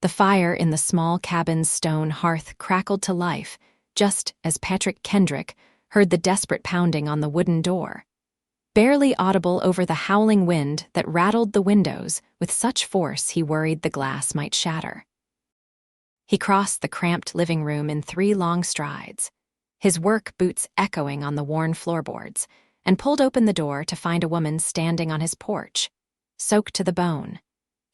The fire in the small cabin's stone hearth crackled to life, just as Patrick Kendrick heard the desperate pounding on the wooden door. Barely audible over the howling wind that rattled the windows with such force he worried the glass might shatter. He crossed the cramped living room in 3 long strides, his work boots echoing on the worn floorboards, and pulled open the door to find a woman standing on his porch, soaked to the bone,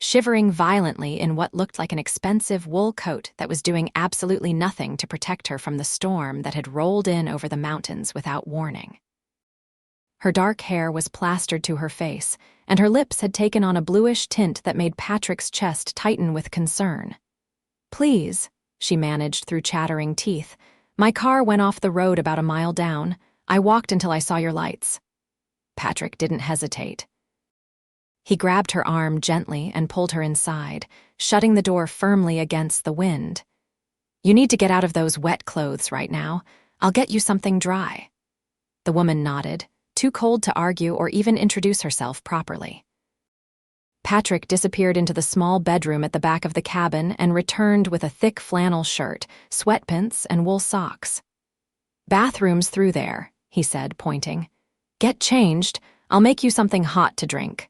shivering violently in what looked like an expensive wool coat that was doing absolutely nothing to protect her from the storm that had rolled in over the mountains without warning. Her dark hair was plastered to her face, and her lips had taken on a bluish tint that made Patrick's chest tighten with concern. "Please," she managed through chattering teeth, "my car went off the road about a mile down. I walked until I saw your lights." Patrick didn't hesitate. He grabbed her arm gently and pulled her inside, shutting the door firmly against the wind. "You need to get out of those wet clothes right now. I'll get you something dry." The woman nodded, too cold to argue or even introduce herself properly. Patrick disappeared into the small bedroom at the back of the cabin and returned with a thick flannel shirt, sweatpants, and wool socks. "Bathroom's through there," he said, pointing. "Get changed. I'll make you something hot to drink."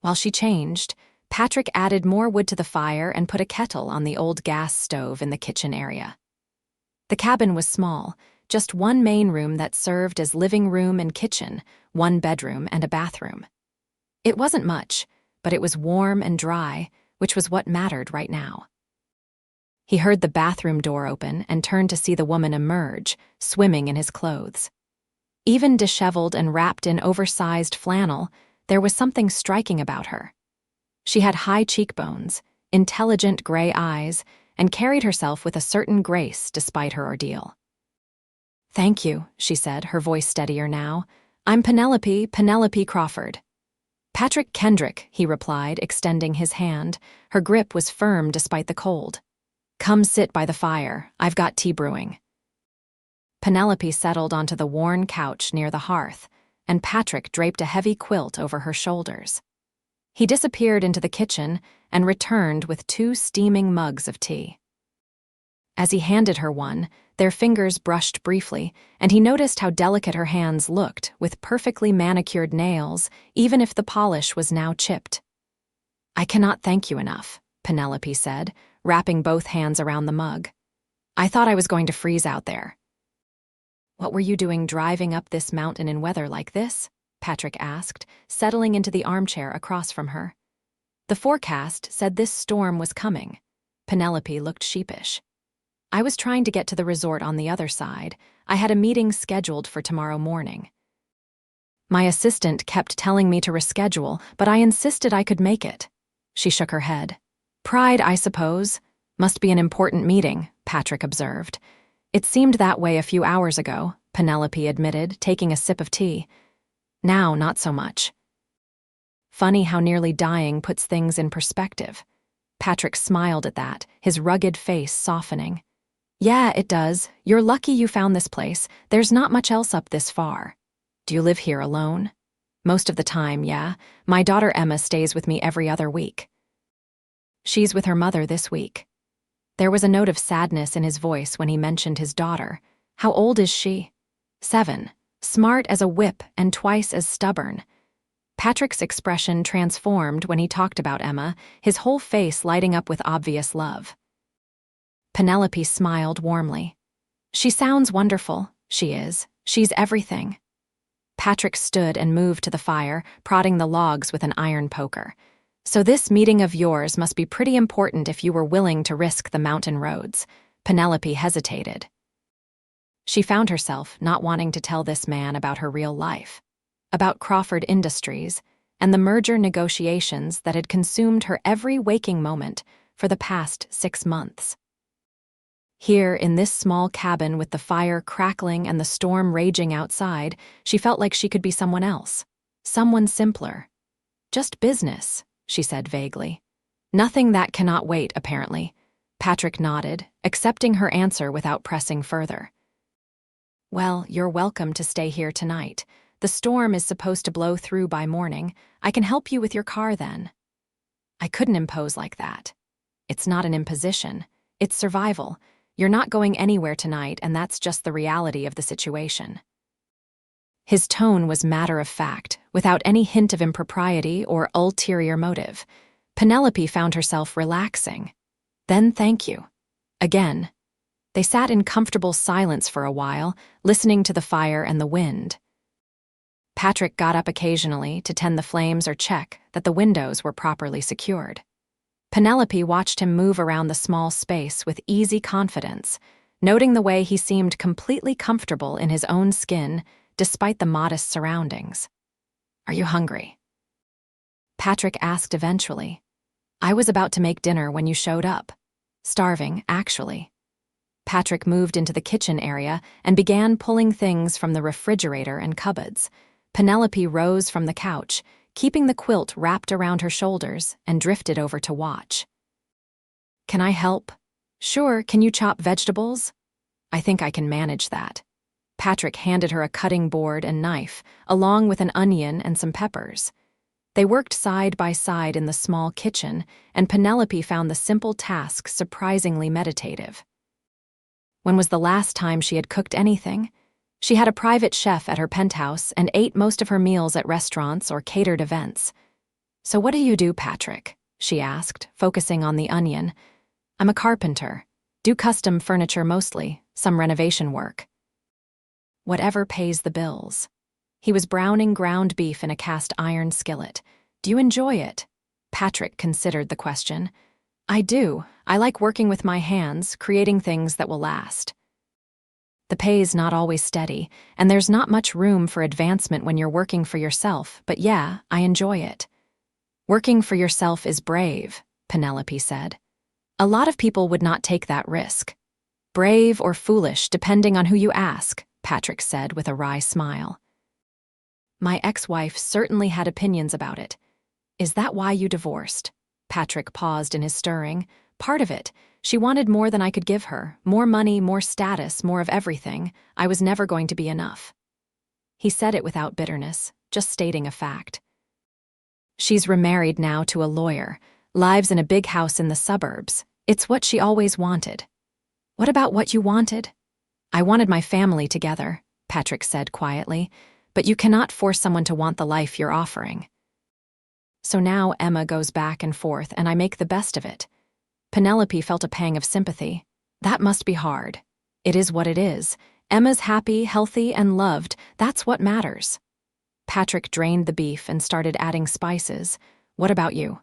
While she changed, Patrick added more wood to the fire and put a kettle on the old gas stove in the kitchen area. The cabin was small, just one main room that served as living room and kitchen, one bedroom and a bathroom. It wasn't much, but it was warm and dry, which was what mattered right now. He heard the bathroom door open and turned to see the woman emerge, swimming in his clothes. Even disheveled and wrapped in oversized flannel, there was something striking about her. She had high cheekbones, intelligent gray eyes, and carried herself with a certain grace despite her ordeal. "Thank you," she said, her voice steadier now. "I'm Penelope Crawford." "Patrick Kendrick," he replied, extending his hand. Her grip was firm despite the cold. "Come sit by the fire. I've got tea brewing." Penelope settled onto the worn couch near the hearth, and Patrick draped a heavy quilt over her shoulders. He disappeared into the kitchen and returned with 2 steaming mugs of tea. As he handed her one, their fingers brushed briefly, and he noticed how delicate her hands looked, with perfectly manicured nails, even if the polish was now chipped. "I cannot thank you enough," Penelope said, wrapping both hands around the mug. "I thought I was going to freeze out there." "What were you doing driving up this mountain in weather like this?" Patrick asked, settling into the armchair across from her. "The forecast said this storm was coming." Penelope looked sheepish. "I was trying to get to the resort on the other side. I had a meeting scheduled for tomorrow morning. My assistant kept telling me to reschedule, but I insisted I could make it." She shook her head. "Pride, I suppose. Must be an important meeting," Patrick observed. "It seemed that way a few hours ago," Penelope admitted, taking a sip of tea. "Now, not so much." Funny how nearly dying puts things in perspective. Patrick smiled at that, his rugged face softening. "Yeah, it does. You're lucky you found this place. There's not much else up this far." "Do you live here alone?" "Most of the time, yeah. My daughter Emma stays with me every other week." "She's with her mother this week." There was a note of sadness in his voice when he mentioned his daughter. "How old is she?" 7. Smart as a whip and twice as stubborn. Patrick's expression transformed when he talked about Emma, his whole face lighting up with obvious love. Penelope smiled warmly. "She sounds wonderful. She is. She's everything." Patrick stood and moved to the fire, prodding the logs with an iron poker. "So this meeting of yours must be pretty important if you were willing to risk the mountain roads." Penelope hesitated. She found herself not wanting to tell this man about her real life, about Crawford Industries, and the merger negotiations that had consumed her every waking moment for the past 6 months. Here, in this small cabin with the fire crackling and the storm raging outside, she felt like she could be someone else, someone simpler. "Just business," she said vaguely. "Nothing that cannot wait, apparently." Patrick nodded, accepting her answer without pressing further. "Well, you're welcome to stay here tonight. The storm is supposed to blow through by morning. I can help you with your car then." "I couldn't impose like that." It's not an imposition. It's survival. You're not going anywhere tonight, and that's just the reality of the situation. His tone was matter-of-fact, without any hint of impropriety or ulterior motive. Penelope found herself relaxing. Then thank you. Again. They sat in comfortable silence for a while, listening to the fire and the wind. Patrick got up occasionally to tend the flames or check that the windows were properly secured. Penelope watched him move around the small space with easy confidence, noting the way he seemed completely comfortable in his own skin despite the modest surroundings. "Are you hungry?" Patrick asked eventually. "I was about to make dinner when you showed up. Starving, actually." Patrick moved into the kitchen area and began pulling things from the refrigerator and cupboards. Penelope rose from the couch, keeping the quilt wrapped around her shoulders, and drifted over to watch. "Can I help?" "Sure, can you chop vegetables?" "I think I can manage that." Patrick handed her a cutting board and knife, along with an onion and some peppers. They worked side by side in the small kitchen, and Penelope found the simple task surprisingly meditative. When was the last time she had cooked anything? She had a private chef at her penthouse and ate most of her meals at restaurants or catered events. "So what do you do, Patrick?" she asked, focusing on the onion. "I'm a carpenter. Do custom furniture mostly, some renovation work." "Whatever pays the bills." He was browning ground beef in a cast iron skillet. "Do you enjoy it?" Patrick considered the question. "I do. I like working with my hands, creating things that will last." "The pay's not always steady, and there's not much room for advancement when you're working for yourself, but yeah, I enjoy it." "Working for yourself is brave," Penelope said. "A lot of people would not take that risk." "Brave or foolish, depending on who you ask," Patrick said with a wry smile. "My ex-wife certainly had opinions about it." "Is that why you divorced?" Patrick paused in his stirring. "Part of it. She wanted more than I could give her. More money, more status, more of everything. I was never going to be enough." He said it without bitterness, just stating a fact. "She's remarried now to a lawyer, lives in a big house in the suburbs. It's what she always wanted." "What about what you wanted?" "I wanted my family together," Patrick said quietly, "but you cannot force someone to want the life you're offering." "So now Emma goes back and forth, and I make the best of it." Penelope felt a pang of sympathy. "That must be hard." "It is what it is. Emma's happy, healthy, and loved. That's what matters." Patrick drained the beef and started adding spices. "What about you?"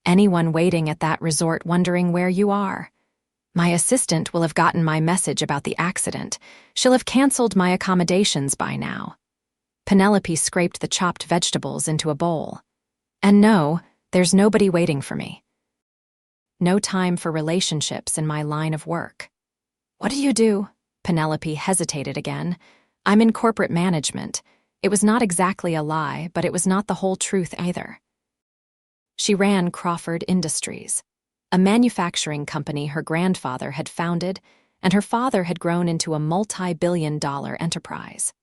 "Anyone waiting at that resort wondering where you are. My assistant will have gotten my message about the accident. She'll have canceled my accommodations by now." Penelope scraped the chopped vegetables into a bowl. "And no, there's nobody waiting for me. No time for relationships in my line of work." "What do you do?" Penelope hesitated again. "I'm in corporate management." It was not exactly a lie, but it was not the whole truth either. She ran Crawford Industries, a manufacturing company her grandfather had founded, and her father had grown into a multi-billion-dollar enterprise.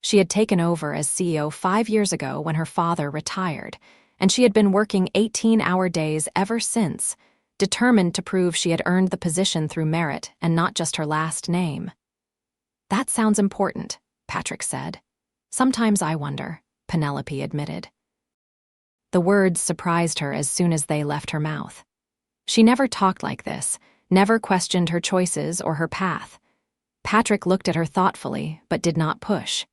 She had taken over as CEO 5 years ago when her father retired, and she had been working 18-hour days ever since, determined to prove she had earned the position through merit and not just her last name. "That sounds important," Patrick said. "Sometimes I wonder," Penelope admitted. The words surprised her as soon as they left her mouth. She never talked like this, never questioned her choices or her path. Patrick looked at her thoughtfully, but did not push.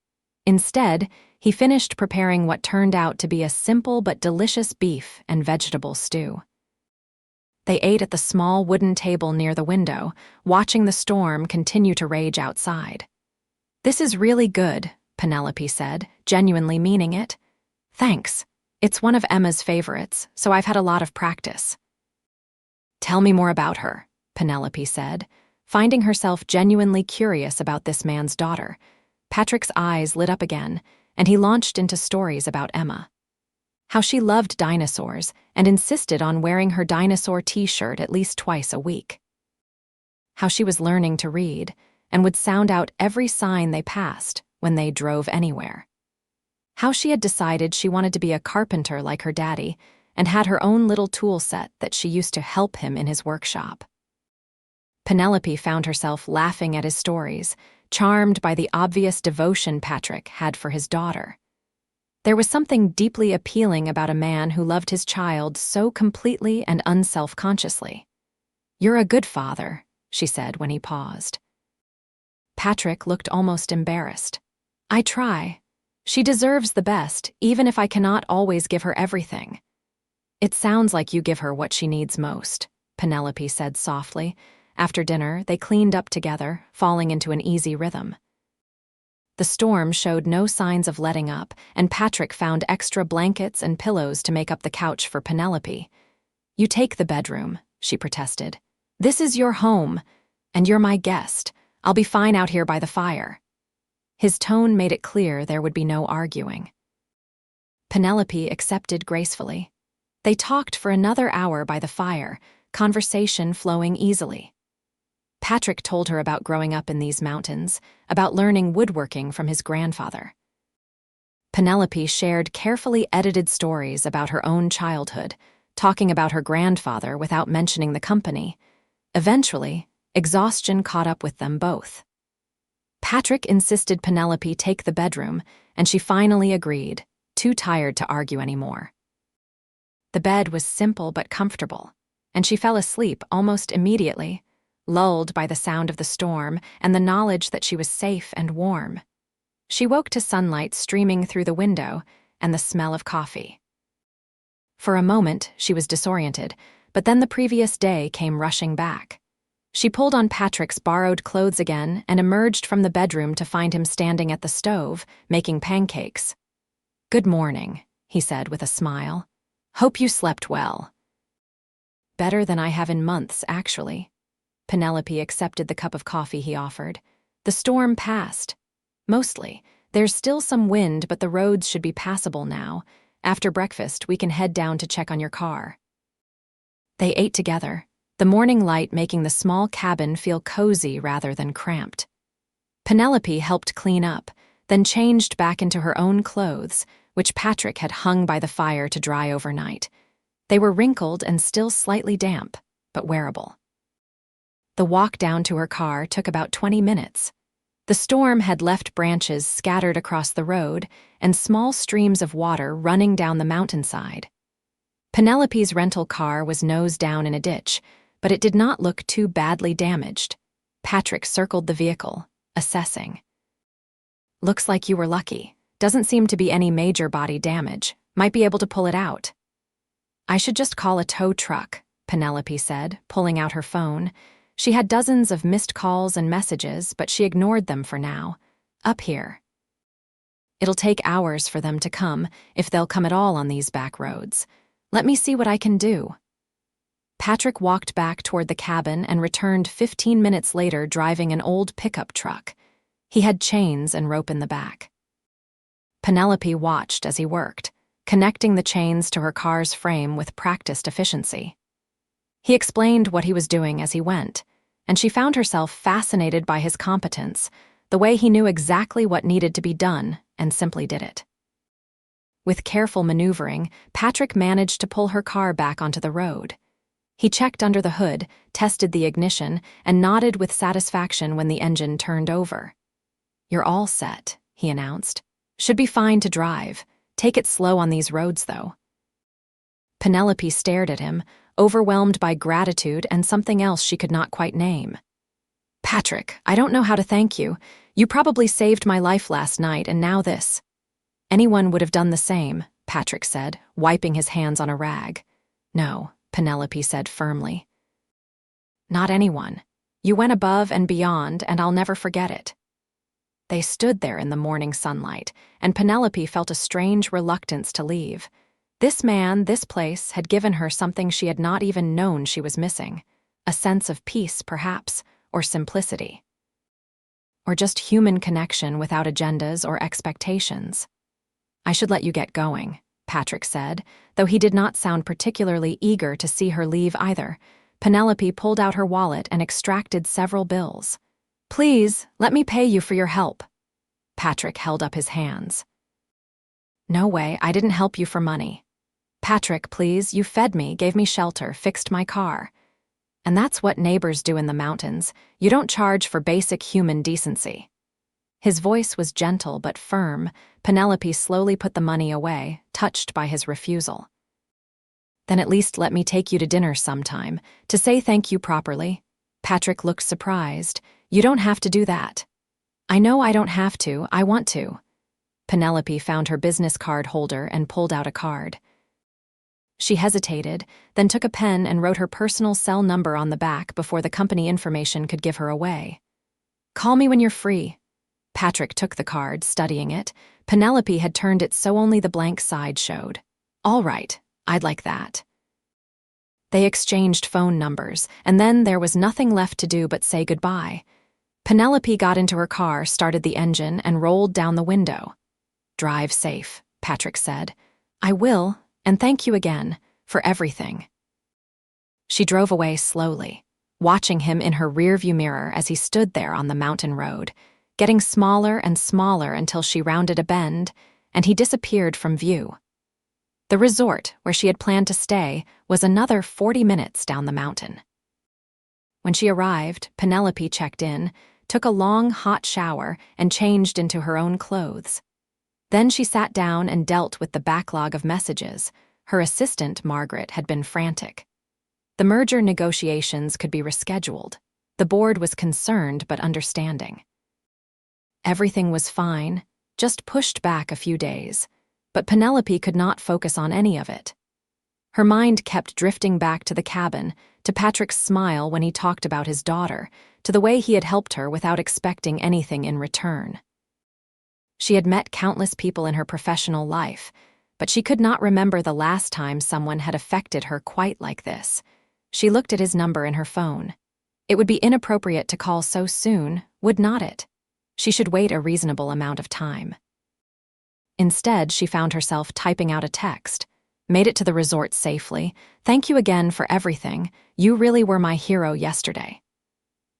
Instead, he finished preparing what turned out to be a simple but delicious beef and vegetable stew. They ate at the small wooden table near the window, watching the storm continue to rage outside. "This is really good," Penelope said, genuinely meaning it. "Thanks. It's one of Emma's favorites, so I've had a lot of practice." "Tell me more about her," Penelope said, finding herself genuinely curious about this man's daughter. Patrick's eyes lit up again, and he launched into stories about Emma. How she loved dinosaurs and insisted on wearing her dinosaur t-shirt at least twice a week. How she was learning to read and would sound out every sign they passed when they drove anywhere. How she had decided she wanted to be a carpenter like her daddy and had her own little tool set that she used to help him in his workshop. Penelope found herself laughing at his stories, charmed by the obvious devotion Patrick had for his daughter. There was something deeply appealing about a man who loved his child so completely and unself-consciously. "You're a good father," she said when he paused. Patrick looked almost embarrassed. "I try. She deserves the best, even if I cannot always give her everything." "It sounds like you give her what she needs most," Penelope said softly. After dinner, they cleaned up together, falling into an easy rhythm. The storm showed no signs of letting up, and Patrick found extra blankets and pillows to make up the couch for Penelope. "You take the bedroom," she protested. "This is your home, and you're my guest. I'll be fine out here by the fire." His tone made it clear there would be no arguing. Penelope accepted gracefully. They talked for another hour by the fire, conversation flowing easily. Patrick told her about growing up in these mountains, about learning woodworking from his grandfather. Penelope shared carefully edited stories about her own childhood, talking about her grandfather without mentioning the company. Eventually, exhaustion caught up with them both. Patrick insisted Penelope take the bedroom, and she finally agreed, too tired to argue anymore. The bed was simple but comfortable, and she fell asleep almost immediately, lulled by the sound of the storm and the knowledge that she was safe and warm. She woke to sunlight streaming through the window and the smell of coffee. For a moment, she was disoriented, but then the previous day came rushing back. She pulled on Patrick's borrowed clothes again and emerged from the bedroom to find him standing at the stove, making pancakes. "Good morning," he said with a smile. "Hope you slept well." "Better than I have in months, actually." Penelope accepted the cup of coffee he offered. "The storm passed. Mostly. There's still some wind, but the roads should be passable now. After breakfast, we can head down to check on your car." They ate together, the morning light making the small cabin feel cozy rather than cramped. Penelope helped clean up, then changed back into her own clothes, which Patrick had hung by the fire to dry overnight. They were wrinkled and still slightly damp, but wearable. The walk down to her car took about 20 minutes. The storm had left branches scattered across the road and small streams of water running down the mountainside. Penelope's rental car was nose down in a ditch, but it did not look too badly damaged. Patrick circled the vehicle, assessing. "Looks like you were lucky. Doesn't seem to be any major body damage. Might be able to pull it out." "I should just call a tow truck," Penelope said, pulling out her phone. She had dozens of missed calls and messages, but she ignored them for now. "Up here." "It'll take hours for them to come, if they'll come at all on these back roads. Let me see what I can do." Patrick walked back toward the cabin and returned 15 minutes later driving an old pickup truck. He had chains and rope in the back. Penelope watched as he worked, connecting the chains to her car's frame with practiced efficiency. He explained what he was doing as he went, and she found herself fascinated by his competence, the way he knew exactly what needed to be done and simply did it. With careful maneuvering, Patrick managed to pull her car back onto the road. He checked under the hood, tested the ignition, and nodded with satisfaction when the engine turned over. "You're all set," he announced. "Should be fine to drive. Take it slow on these roads, though." Penelope stared at him, overwhelmed by gratitude and something else she could not quite name. "Patrick, I don't know how to thank you. You probably saved my life last night, and now this." "Anyone would have done the same," Patrick said, wiping his hands on a rag. "No," Penelope said firmly. "Not anyone. You went above and beyond, and I'll never forget it." They stood there in the morning sunlight, and Penelope felt a strange reluctance to leave. This man, this place, had given her something she had not even known she was missing. A sense of peace, perhaps, or simplicity. Or just human connection without agendas or expectations. "I should let you get going," Patrick said, though he did not sound particularly eager to see her leave either. Penelope pulled out her wallet and extracted several bills. "Please, let me pay you for your help." Patrick held up his hands. "No way, I didn't help you for money." Patrick, please, you fed me, gave me shelter, fixed my car. And that's what neighbors do in the mountains. You don't charge for basic human decency. His voice was gentle but firm. Penelope slowly put the money away, touched by his refusal. Then at least let me take you to dinner sometime, to say thank you properly. Patrick looked surprised. You don't have to do that. I know I don't have to, I want to. Penelope found her business card holder and pulled out a card. She hesitated, then took a pen and wrote her personal cell number on the back before the company information could give her away. Call me when you're free. Patrick took the card, studying it. Penelope had turned it so only the blank side showed. All right, I'd like that. They exchanged phone numbers, and then there was nothing left to do but say goodbye. Penelope got into her car, started the engine, and rolled down the window. Drive safe, Patrick said. I will, and thank you again, for everything. She drove away slowly, watching him in her rearview mirror as he stood there on the mountain road, getting smaller and smaller until she rounded a bend, and he disappeared from view. The resort, where she had planned to stay, was another 40 minutes down the mountain. When she arrived, Penelope checked in, took a long, hot shower, and changed into her own clothes. Then she sat down and dealt with the backlog of messages. Her assistant, Margaret, had been frantic. The merger negotiations could be rescheduled. The board was concerned but understanding. Everything was fine, just pushed back a few days, but Penelope could not focus on any of it. Her mind kept drifting back to the cabin, to Patrick's smile when he talked about his daughter, to the way he had helped her without expecting anything in return. She had met countless people in her professional life, but she could not remember the last time someone had affected her quite like this. She looked at his number in her phone. It would be inappropriate to call so soon, would not it? She should wait a reasonable amount of time. Instead, she found herself typing out a text. Made it to the resort safely. Thank you again for everything. You really were my hero yesterday.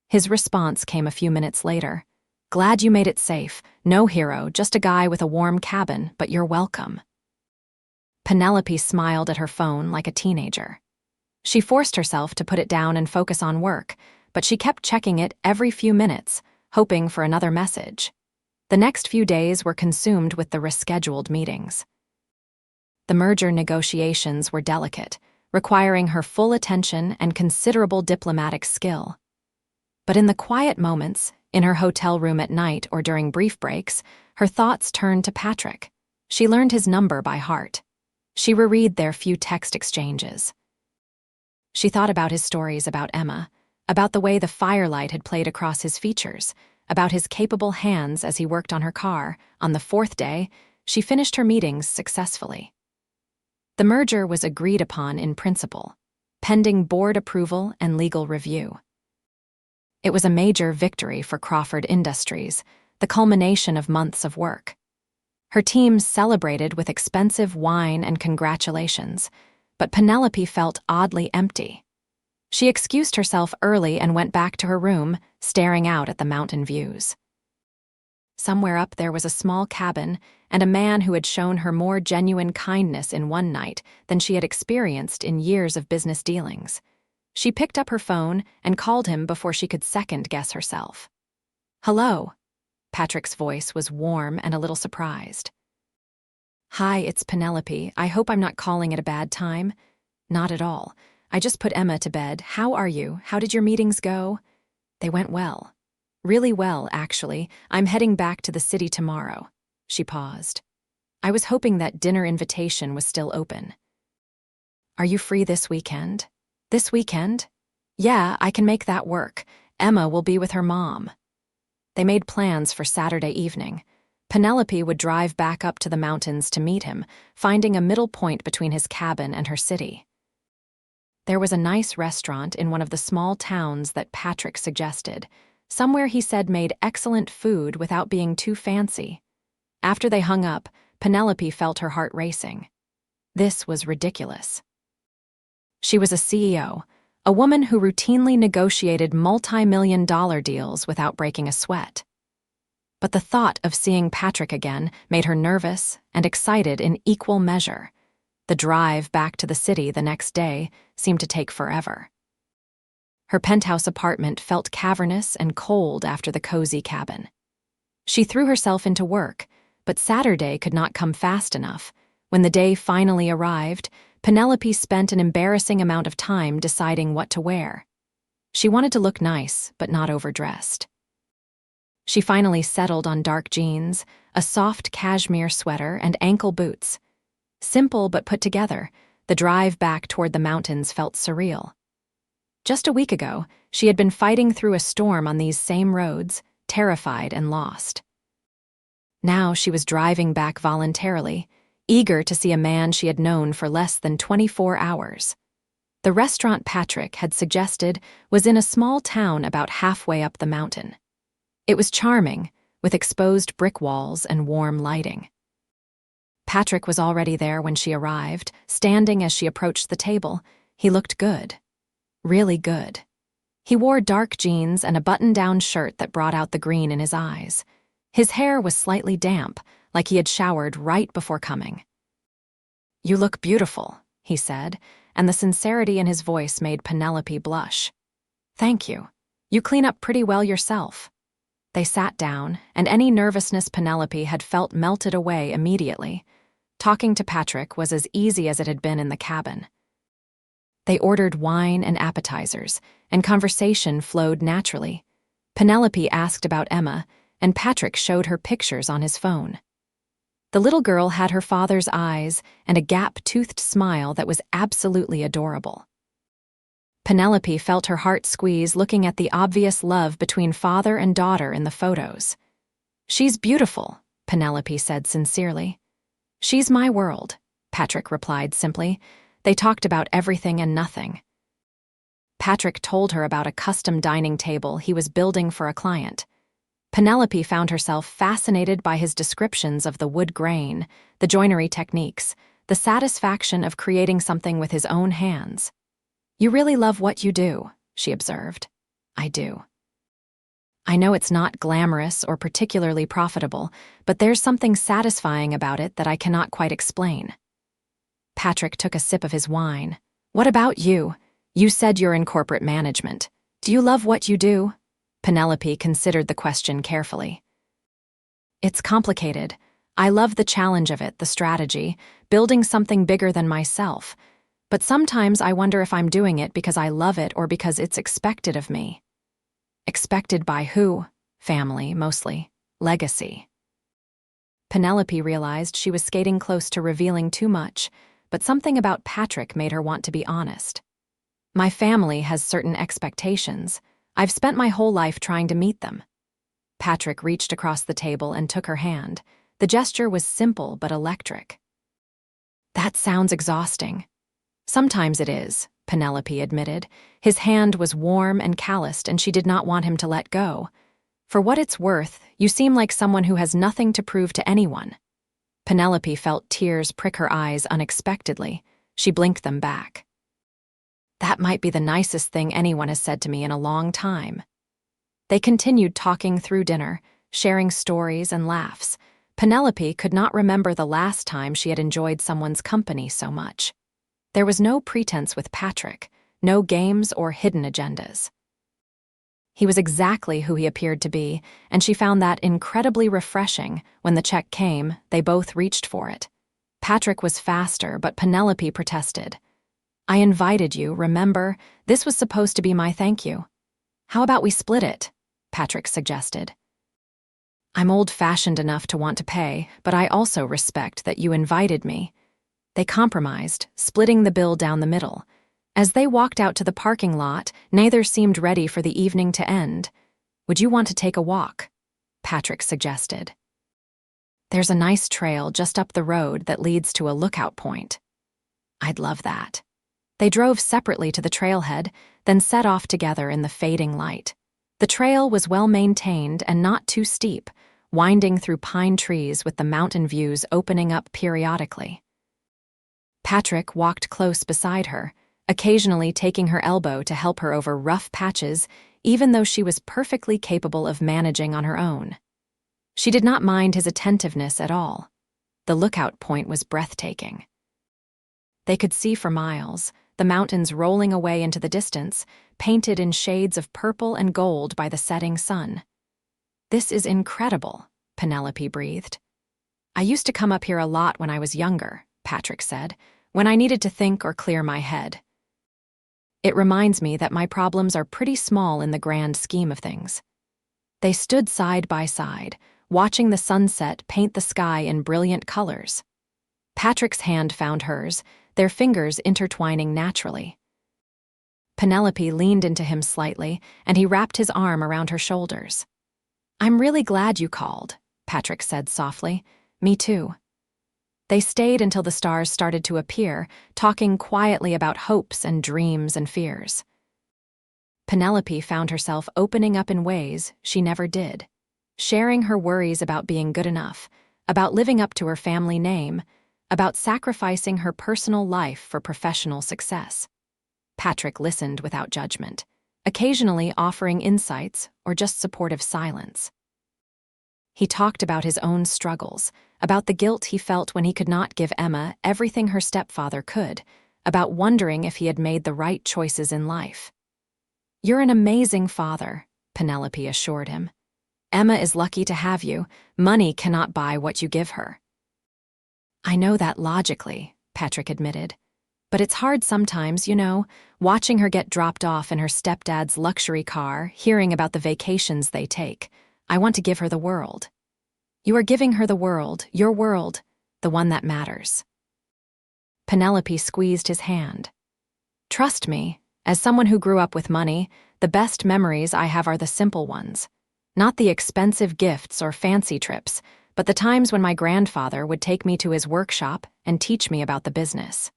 His response came a few minutes later. Glad you made it safe. No hero, just a guy with a warm cabin, but you're welcome. Penelope smiled at her phone like a teenager. She forced herself to put it down and focus on work, but she kept checking it every few minutes, hoping for another message. The next few days were consumed with the rescheduled meetings. The merger negotiations were delicate, requiring her full attention and considerable diplomatic skill. But in the quiet moments, in her hotel room at night or during brief breaks, her thoughts turned to Patrick. She learned his number by heart. She reread their few text exchanges. She thought about his stories about Emma, about the way the firelight had played across his features, about his capable hands as he worked on her car. On the fourth day, she finished her meetings successfully. The merger was agreed upon in principle, pending board approval and legal review. It was a major victory for Crawford Industries, the culmination of months of work. Her team celebrated with expensive wine and congratulations, but Penelope felt oddly empty. She excused herself early and went back to her room, staring out at the mountain views. Somewhere up there was a small cabin and a man who had shown her more genuine kindness in one night than she had experienced in years of business dealings. She picked up her phone and called him before she could second-guess herself. Hello. Patrick's voice was warm and a little surprised. Hi, it's Penelope. I hope I'm not calling at a bad time. Not at all. I just put Emma to bed. How are you? How did your meetings go? They went well. Really well, actually. I'm heading back to the city tomorrow. She paused. I was hoping that dinner invitation was still open. Are you free this weekend? This weekend? Yeah, I can make that work. Emma will be with her mom. They made plans for Saturday evening. Penelope would drive back up to the mountains to meet him, finding a middle point between his cabin and her city. There was a nice restaurant in one of the small towns that Patrick suggested, somewhere he said made excellent food without being too fancy. After they hung up, Penelope felt her heart racing. This was ridiculous. She was a CEO, a woman who routinely negotiated multi-million-dollar deals without breaking a sweat. But the thought of seeing Patrick again made her nervous and excited in equal measure. The drive back to the city the next day seemed to take forever. Her penthouse apartment felt cavernous and cold after the cozy cabin. She threw herself into work, but Saturday could not come fast enough. When the day finally arrived, Penelope spent an embarrassing amount of time deciding what to wear. She wanted to look nice, but not overdressed. She finally settled on dark jeans, a soft cashmere sweater, and ankle boots. Simple but put together, the drive back toward the mountains felt surreal. Just a week ago, she had been fighting through a storm on these same roads, terrified and lost. Now she was driving back voluntarily, eager to see a man she had known for less than 24 hours. The restaurant Patrick had suggested was in a small town about halfway up the mountain. It was charming, with exposed brick walls and warm lighting. Patrick was already there when she arrived, standing as she approached the table. He looked good. Really good. He wore dark jeans and a button-down shirt that brought out the green in his eyes. His hair was slightly damp, like he had showered right before coming. "You look beautiful," he said, and the sincerity in his voice made Penelope blush. "Thank you. You clean up pretty well yourself." They sat down, and any nervousness Penelope had felt melted away immediately. Talking to Patrick was as easy as it had been in the cabin. They ordered wine and appetizers, and conversation flowed naturally. Penelope asked about Emma, and Patrick showed her pictures on his phone. The little girl had her father's eyes and a gap-toothed smile that was absolutely adorable. Penelope felt her heart squeeze looking at the obvious love between father and daughter in the photos. "She's beautiful," Penelope said sincerely. "She's my world," Patrick replied simply. They talked about everything and nothing. Patrick told her about a custom dining table he was building for a client. Penelope found herself fascinated by his descriptions of the wood grain, the joinery techniques, the satisfaction of creating something with his own hands. "You really love what you do," she observed. "I do. I know it's not glamorous or particularly profitable, but there's something satisfying about it that I cannot quite explain." Patrick took a sip of his wine. "What about you? You said you're in corporate management. Do you love what you do?" Penelope considered the question carefully. "It's complicated. I love the challenge of it, the strategy, building something bigger than myself. But sometimes I wonder if I'm doing it because I love it or because it's expected of me." Expected by who? Family, mostly. Legacy. Penelope realized she was skating close to revealing too much, but something about Patrick made her want to be honest. "My family has certain expectations. I've spent my whole life trying to meet them." Patrick reached across the table and took her hand. The gesture was simple but electric. "That sounds exhausting." "Sometimes it is," Penelope admitted. His hand was warm and calloused, and she did not want him to let go. "For what it's worth, you seem like someone who has nothing to prove to anyone." Penelope felt tears prick her eyes unexpectedly. She blinked them back. "That might be the nicest thing anyone has said to me in a long time." They continued talking through dinner, sharing stories and laughs. Penelope could not remember the last time she had enjoyed someone's company so much. There was no pretense with Patrick, no games or hidden agendas. He was exactly who he appeared to be, and she found that incredibly refreshing. When the check came, they both reached for it. Patrick was faster, but Penelope protested. "I invited you, remember? This was supposed to be my thank you." "How about we split it?" Patrick suggested. "I'm old-fashioned enough to want to pay, but I also respect that you invited me." They compromised, splitting the bill down the middle. As they walked out to the parking lot, neither seemed ready for the evening to end. "Would you want to take a walk?" Patrick suggested. "There's a nice trail just up the road that leads to a lookout point." "I'd love that." They drove separately to the trailhead, then set off together in the fading light. The trail was well maintained and not too steep, winding through pine trees with the mountain views opening up periodically. Patrick walked close beside her, occasionally taking her elbow to help her over rough patches, even though she was perfectly capable of managing on her own. She did not mind his attentiveness at all. The lookout point was breathtaking. They could see for miles, the mountains rolling away into the distance, painted in shades of purple and gold by the setting sun. "This is incredible," Penelope breathed. "I used to come up here a lot when I was younger," Patrick said, "when I needed to think or clear my head. It reminds me that my problems are pretty small in the grand scheme of things." They stood side by side, watching the sunset paint the sky in brilliant colors. Patrick's hand found hers, their fingers intertwining naturally. Penelope leaned into him slightly, and he wrapped his arm around her shoulders. "I'm really glad you called," Patrick said softly. "Me too." They stayed until the stars started to appear, talking quietly about hopes and dreams and fears. Penelope found herself opening up in ways she never did, sharing her worries about being good enough, about living up to her family name, about sacrificing her personal life for professional success. Patrick listened without judgment, occasionally offering insights or just supportive silence. He talked about his own struggles, about the guilt he felt when he could not give Emma everything her stepfather could, about wondering if he had made the right choices in life. "You're an amazing father," Penelope assured him. "Emma is lucky to have you. Money cannot buy what you give her." "I know that logically," Patrick admitted. "But it's hard sometimes, watching her get dropped off in her stepdad's luxury car, hearing about the vacations they take. I want to give her the world." "You are giving her the world, your world, the one that matters." Penelope squeezed his hand. "Trust me, as someone who grew up with money, the best memories I have are the simple ones. Not the expensive gifts or fancy trips, but the times when my grandfather would take me to his workshop and teach me about the business.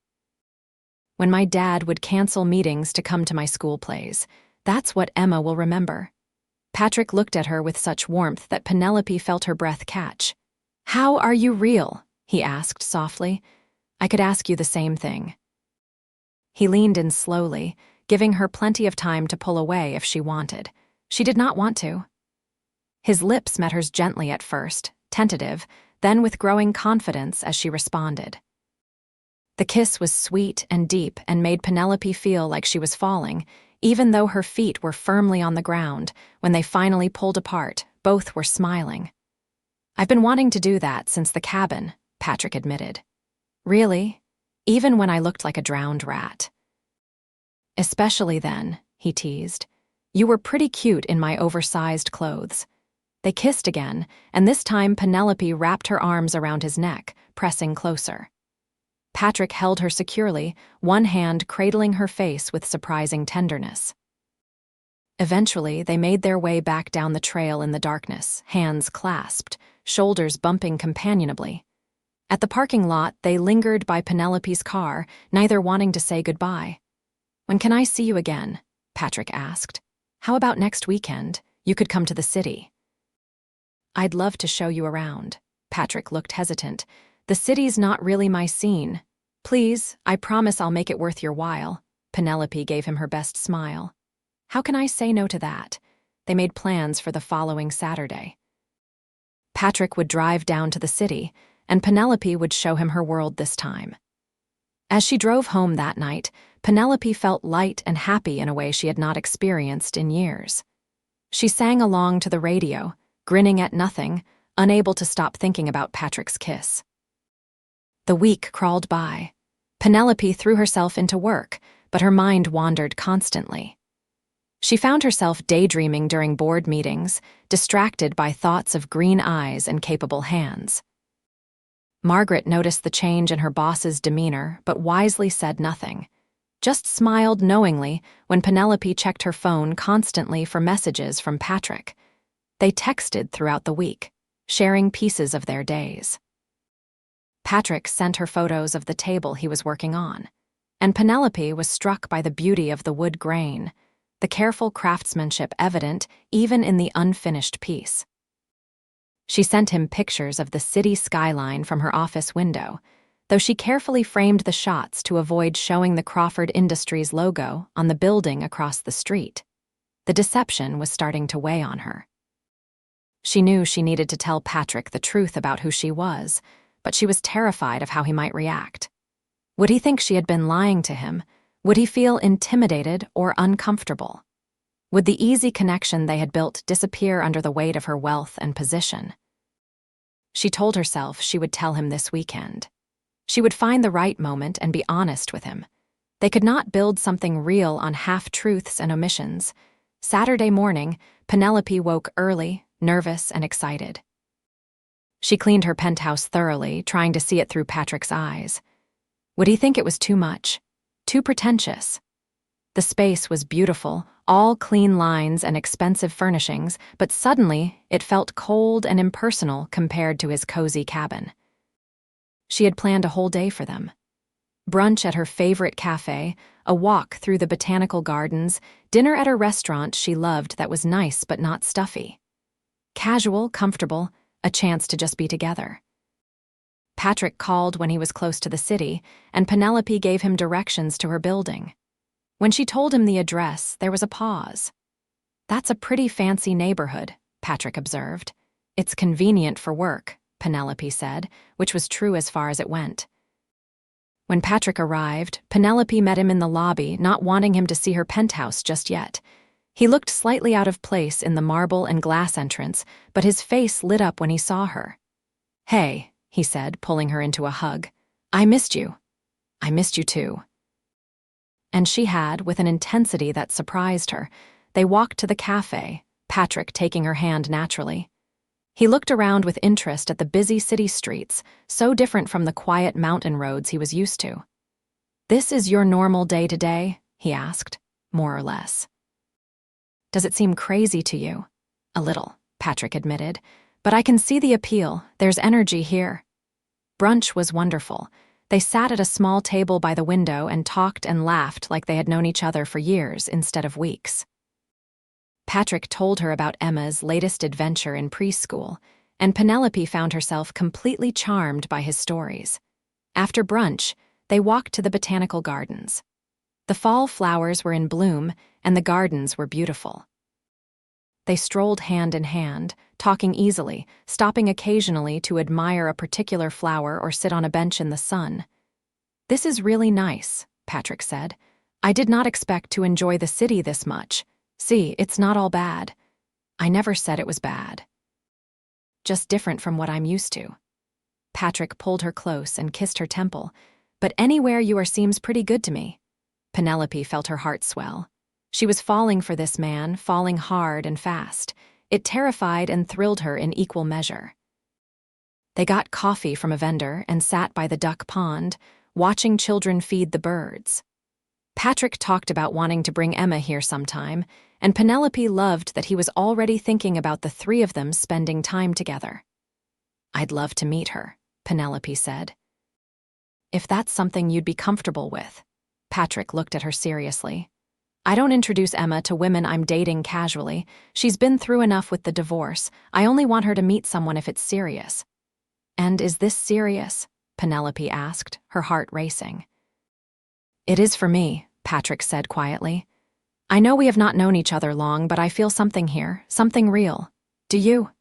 When my dad would cancel meetings to come to my school plays. That's what Emma will remember." Patrick looked at her with such warmth that Penelope felt her breath catch. "How are you real?" he asked softly. "I could ask you the same thing." He leaned in slowly, giving her plenty of time to pull away if she wanted. She did not want to. His lips met hers gently at first, tentative, then with growing confidence as she responded. The kiss was sweet and deep and made Penelope feel like she was falling, even though her feet were firmly on the ground. When they finally pulled apart, both were smiling. "I've been wanting to do that since the cabin," Patrick admitted. "Really? Even when I looked like a drowned rat." "Especially then," he teased. "You were pretty cute in my oversized clothes." They kissed again, and this time Penelope wrapped her arms around his neck, pressing closer. Patrick held her securely, one hand cradling her face with surprising tenderness. Eventually, they made their way back down the trail in the darkness, hands clasped, shoulders bumping companionably. At the parking lot, they lingered by Penelope's car, neither wanting to say goodbye. "When can I see you again?" Patrick asked. "How about next weekend? You could come to the city." "I'd love to show you around." Patrick looked hesitant. "The city's not really my scene." "Please, I promise I'll make it worth your while." Penelope gave him her best smile. "How can I say no to that?" They made plans for the following Saturday. Patrick would drive down to the city, and Penelope would show him her world this time. As she drove home that night, Penelope felt light and happy in a way she had not experienced in years. She sang along to the radio, grinning at nothing, unable to stop thinking about Patrick's kiss. The week crawled by. Penelope threw herself into work, but her mind wandered constantly. She found herself daydreaming during board meetings, distracted by thoughts of green eyes and capable hands. Margaret noticed the change in her boss's demeanor, but wisely said nothing. Just smiled knowingly when Penelope checked her phone constantly for messages from Patrick. They texted throughout the week, sharing pieces of their days. Patrick sent her photos of the table he was working on, and Penelope was struck by the beauty of the wood grain, the careful craftsmanship evident even in the unfinished piece. She sent him pictures of the city skyline from her office window, though she carefully framed the shots to avoid showing the Crawford Industries logo on the building across the street. The deception was starting to weigh on her. She knew she needed to tell Patrick the truth about who she was, but she was terrified of how he might react. Would he think she had been lying to him? Would he feel intimidated or uncomfortable? Would the easy connection they had built disappear under the weight of her wealth and position? She told herself she would tell him this weekend. She would find the right moment and be honest with him. They could not build something real on half-truths and omissions. Saturday morning, Penelope woke early, nervous and excited. She cleaned her penthouse thoroughly, trying to see it through Patrick's eyes. Would he think it was too much? Too pretentious? The space was beautiful, all clean lines and expensive furnishings, but suddenly it felt cold and impersonal compared to his cozy cabin. She had planned a whole day for them. Brunch at her favorite cafe, a walk through the botanical gardens, dinner at a restaurant she loved that was nice but not stuffy. Casual, comfortable, a chance to just be together. Patrick called when he was close to the city, and Penelope gave him directions to her building. When she told him the address, there was a pause. "That's a pretty fancy neighborhood," Patrick observed. "It's convenient for work," Penelope said, which was true as far as it went. When Patrick arrived, Penelope met him in the lobby, not wanting him to see her penthouse just yet. He looked slightly out of place in the marble and glass entrance, but his face lit up when he saw her. "Hey," he said, pulling her into a hug. "I missed you." "I missed you too." And she had, with an intensity that surprised her. They walked to the cafe, Patrick taking her hand naturally. He looked around with interest at the busy city streets, so different from the quiet mountain roads he was used to. "This is your normal day-to-day?" he asked, more or less. "Does it seem crazy to you?" "A little," Patrick admitted. "But I can see the appeal. There's energy here." Brunch was wonderful. They sat at a small table by the window and talked and laughed like they had known each other for years instead of weeks. Patrick told her about Emma's latest adventure in preschool, and Penelope found herself completely charmed by his stories. After brunch, they walked to the botanical gardens. The fall flowers were in bloom, and the gardens were beautiful. They strolled hand in hand, talking easily, stopping occasionally to admire a particular flower or sit on a bench in the sun. "This is really nice," Patrick said. "I did not expect to enjoy the city this much. See, it's not all bad." "I never said it was bad. Just different from what I'm used to." Patrick pulled her close and kissed her temple. "But anywhere you are seems pretty good to me." Penelope felt her heart swell. She was falling for this man, falling hard and fast. It terrified and thrilled her in equal measure. They got coffee from a vendor and sat by the duck pond, watching children feed the birds. Patrick talked about wanting to bring Emma here sometime, and Penelope loved that he was already thinking about the three of them spending time together. "I'd love to meet her," Penelope said. "If that's something you'd be comfortable with." Patrick looked at her seriously. "I don't introduce Emma to women I'm dating casually. She's been through enough with the divorce. I only want her to meet someone if it's serious." "And is this serious?" Penelope asked, her heart racing. "It is for me," Patrick said quietly. "I know we have not known each other long, but I feel something here, something real. Do you?"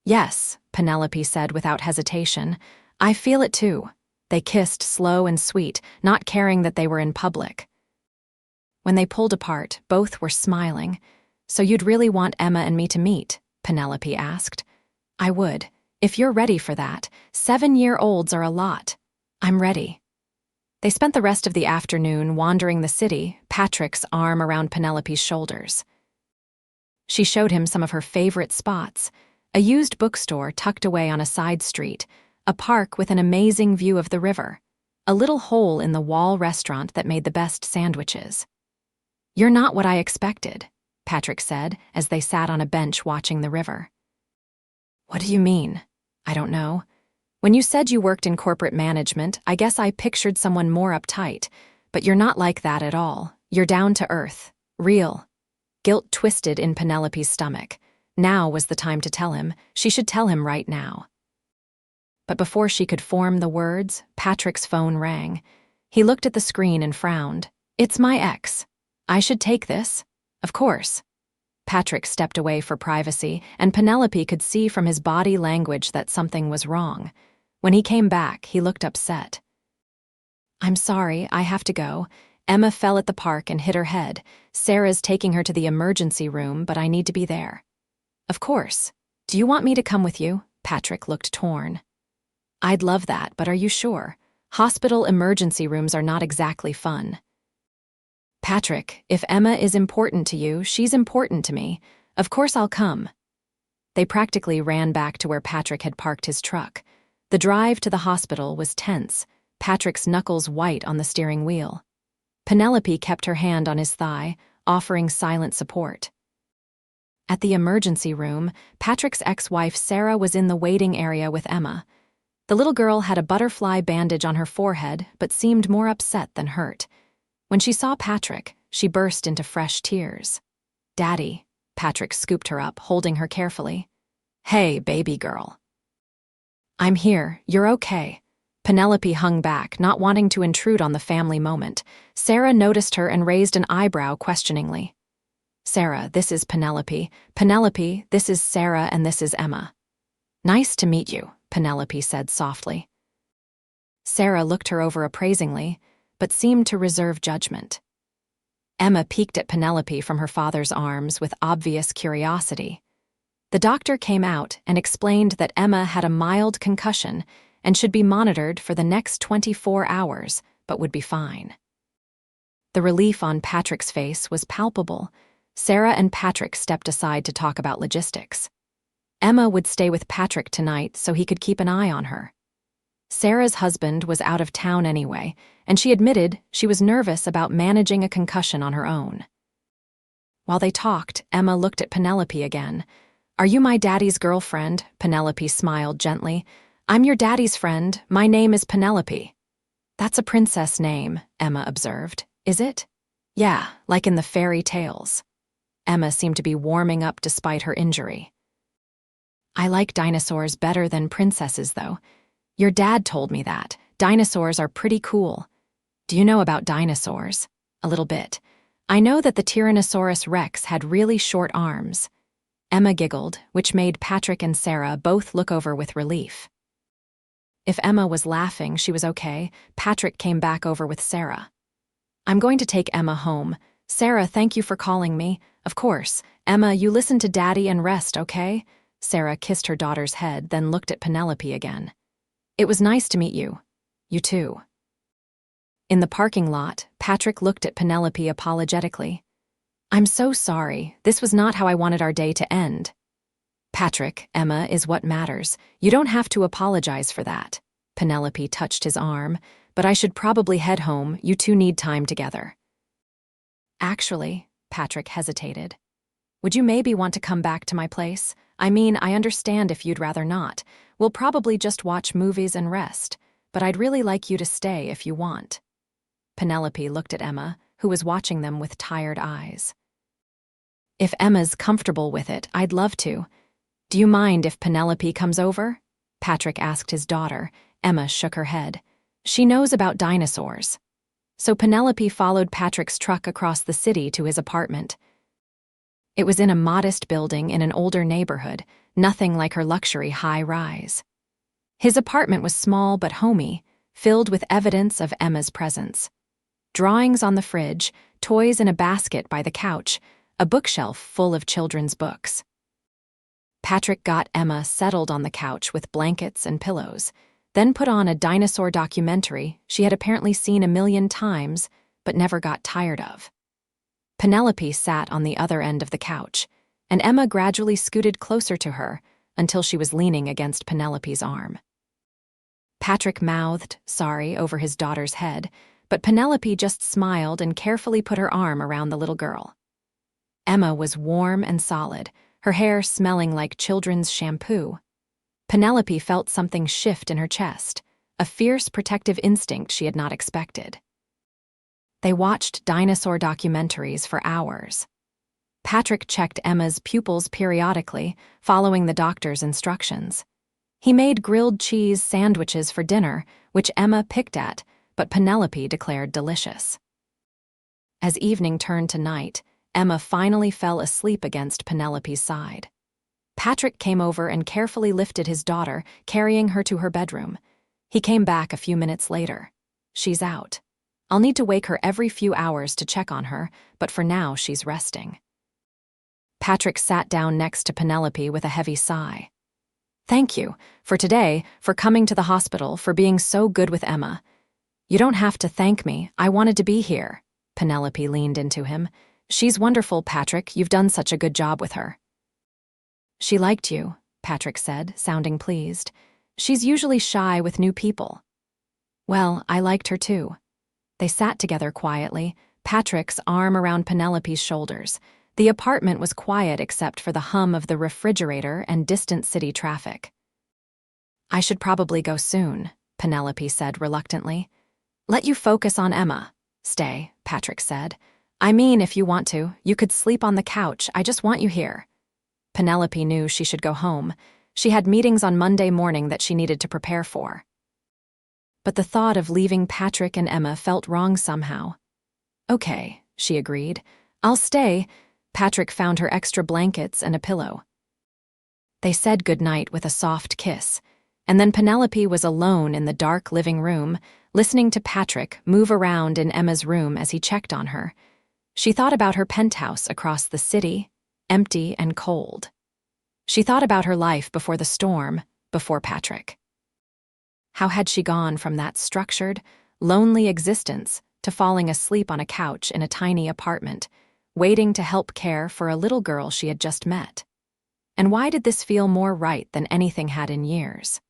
"Yes," Penelope said without hesitation. "I feel it too." They kissed slow and sweet, not caring that they were in public. When they pulled apart, both were smiling. "So you'd really want Emma and me to meet?" Penelope asked. "I would. If you're ready for that. 7-year-olds are a lot. I'm ready." They spent the rest of the afternoon wandering the city, Patrick's arm around Penelope's shoulders. She showed him some of her favorite spots: a used bookstore tucked away on a side street, a park with an amazing view of the river, a little hole in the wall restaurant that made the best sandwiches. "You're not what I expected," Patrick said as they sat on a bench watching the river. "What do you mean?" "I don't know. When you said you worked in corporate management, I guess I pictured someone more uptight, but you're not like that at all. You're down to earth, real." Guilt twisted in Penelope's stomach. Now was the time to tell him. She should tell him right now. But before she could form the words, Patrick's phone rang. He looked at the screen and frowned. "It's my ex. I should take this?" "Of course." Patrick stepped away for privacy, and Penelope could see from his body language that something was wrong. When he came back, he looked upset. I'm sorry, I have to go. Emma fell at the park and hit her head. Sarah's taking her to the emergency room, but I need to be there. Of course. Do you want me to come with you? Patrick looked torn. I'd love that, but are you sure? Hospital emergency rooms are not exactly fun. Patrick, if Emma is important to you, she's important to me. Of course I'll come. They practically ran back to where Patrick had parked his truck. The drive to the hospital was tense, Patrick's knuckles white on the steering wheel. Penelope kept her hand on his thigh, offering silent support. At the emergency room, Patrick's ex-wife Sarah was in the waiting area with Emma. The little girl had a butterfly bandage on her forehead, but seemed more upset than hurt. When she saw Patrick, she burst into fresh tears. "Daddy," Patrick scooped her up, holding her carefully. "Hey, baby girl." "I'm here, you're okay." Penelope hung back, not wanting to intrude on the family moment. Sarah noticed her and raised an eyebrow questioningly. "Sarah, this is Penelope. Penelope, this is Sarah and this is Emma." "Nice to meet you," Penelope said softly. Sarah looked her over appraisingly, but seemed to reserve judgment. Emma peeked at Penelope from her father's arms with obvious curiosity. The doctor came out and explained that Emma had a mild concussion and should be monitored for the next 24 hours, but would be fine. The relief on Patrick's face was palpable. Sarah and Patrick stepped aside to talk about logistics. Emma would stay with Patrick tonight so he could keep an eye on her. Sarah's husband was out of town anyway, and she admitted she was nervous about managing a concussion on her own. While they talked, Emma looked at Penelope again. "Are you my daddy's girlfriend?" Penelope smiled gently. "I'm your daddy's friend. My name is Penelope." "That's a princess name," Emma observed. "Is it?" "Yeah, like in the fairy tales." Emma seemed to be warming up despite her injury. "I like dinosaurs better than princesses, though. Your dad told me that. Dinosaurs are pretty cool." "Do you know about dinosaurs?" "A little bit. I know that the Tyrannosaurus Rex had really short arms." Emma giggled, which made Patrick and Sarah both look over with relief. If Emma was laughing, she was okay. Patrick came back over with Sarah. "I'm going to take Emma home. Sarah, thank you for calling me." "Of course. Emma, you listen to Daddy and rest, okay?" Sarah kissed her daughter's head, then looked at Penelope again. "It was nice to meet you." "You too." In the parking lot, Patrick looked at Penelope apologetically. "I'm so sorry. This was not how I wanted our day to end." "Patrick, Emma is what matters. You don't have to apologize for that." Penelope touched his arm. "But I should probably head home. You two need time together." "Actually," Patrick hesitated. "Would you maybe want to come back to my place? I mean, I understand if you'd rather not. We'll probably just watch movies and rest, but I'd really like you to stay if you want." Penelope looked at Emma, who was watching them with tired eyes. "If Emma's comfortable with it, I'd love to. Do you mind if Penelope comes over?" Patrick asked his daughter. Emma shook her head. "She knows about dinosaurs." So Penelope followed Patrick's truck across the city to his apartment. It was in a modest building in an older neighborhood, nothing like her luxury high-rise. His apartment was small but homey, filled with evidence of Emma's presence. Drawings on the fridge, toys in a basket by the couch, a bookshelf full of children's books. Patrick got Emma settled on the couch with blankets and pillows, then put on a dinosaur documentary she had apparently seen a million times but never got tired of. Penelope sat on the other end of the couch, and Emma gradually scooted closer to her until she was leaning against Penelope's arm. Patrick mouthed sorry over his daughter's head, but Penelope just smiled and carefully put her arm around the little girl. Emma was warm and solid, her hair smelling like children's shampoo. Penelope felt something shift in her chest, a fierce protective instinct she had not expected. They watched dinosaur documentaries for hours. Patrick checked Emma's pupils periodically, following the doctor's instructions. He made grilled cheese sandwiches for dinner, which Emma picked at, but Penelope declared delicious. As evening turned to night, Emma finally fell asleep against Penelope's side. Patrick came over and carefully lifted his daughter, carrying her to her bedroom. He came back a few minutes later. She's out. I'll need to wake her every few hours to check on her, but for now she's resting. Patrick sat down next to Penelope with a heavy sigh. Thank you, for today, for coming to the hospital, for being so good with Emma. You don't have to thank me, I wanted to be here. Penelope leaned into him. She's wonderful, Patrick, you've done such a good job with her. She liked you, Patrick said, sounding pleased. She's usually shy with new people. Well, I liked her too. They sat together quietly, Patrick's arm around Penelope's shoulders. The apartment was quiet except for the hum of the refrigerator and distant city traffic. I should probably go soon, Penelope said reluctantly. Let you focus on Emma. Stay, Patrick said. I mean, if you want to, you could sleep on the couch, I just want you here. Penelope knew she should go home. She had meetings on Monday morning that she needed to prepare for. But the thought of leaving Patrick and Emma felt wrong somehow. Okay, she agreed. I'll stay. Patrick found her extra blankets and a pillow. They said goodnight with a soft kiss, and then Penelope was alone in the dark living room, listening to Patrick move around in Emma's room as he checked on her. She thought about her penthouse across the city, empty and cold. She thought about her life before the storm, before Patrick. How had she gone from that structured, lonely existence to falling asleep on a couch in a tiny apartment, waiting to help care for a little girl she had just met? And why did this feel more right than anything had in years?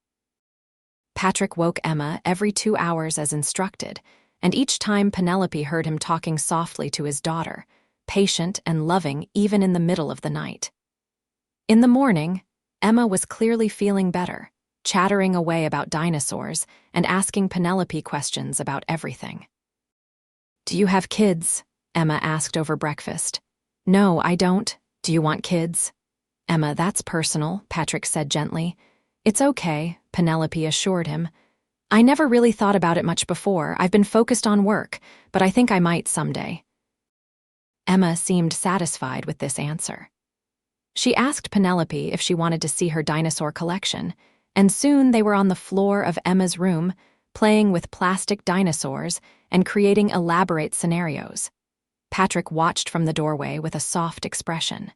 Patrick woke Emma every 2 hours as instructed, and each time Penelope heard him talking softly to his daughter, patient and loving even in the middle of the night. In the morning, Emma was clearly feeling better, chattering away about dinosaurs and asking Penelope questions about everything. Do you have kids? Emma asked over breakfast. No, I don't. Do you want kids? Emma, that's personal, Patrick said gently. It's okay, Penelope assured him. I never really thought about it much before. I've been focused on work, but I think I might someday. Emma seemed satisfied with this answer. She asked Penelope if she wanted to see her dinosaur collection, and soon they were on the floor of Emma's room, playing with plastic dinosaurs and creating elaborate scenarios. Patrick watched from the doorway with a soft expression.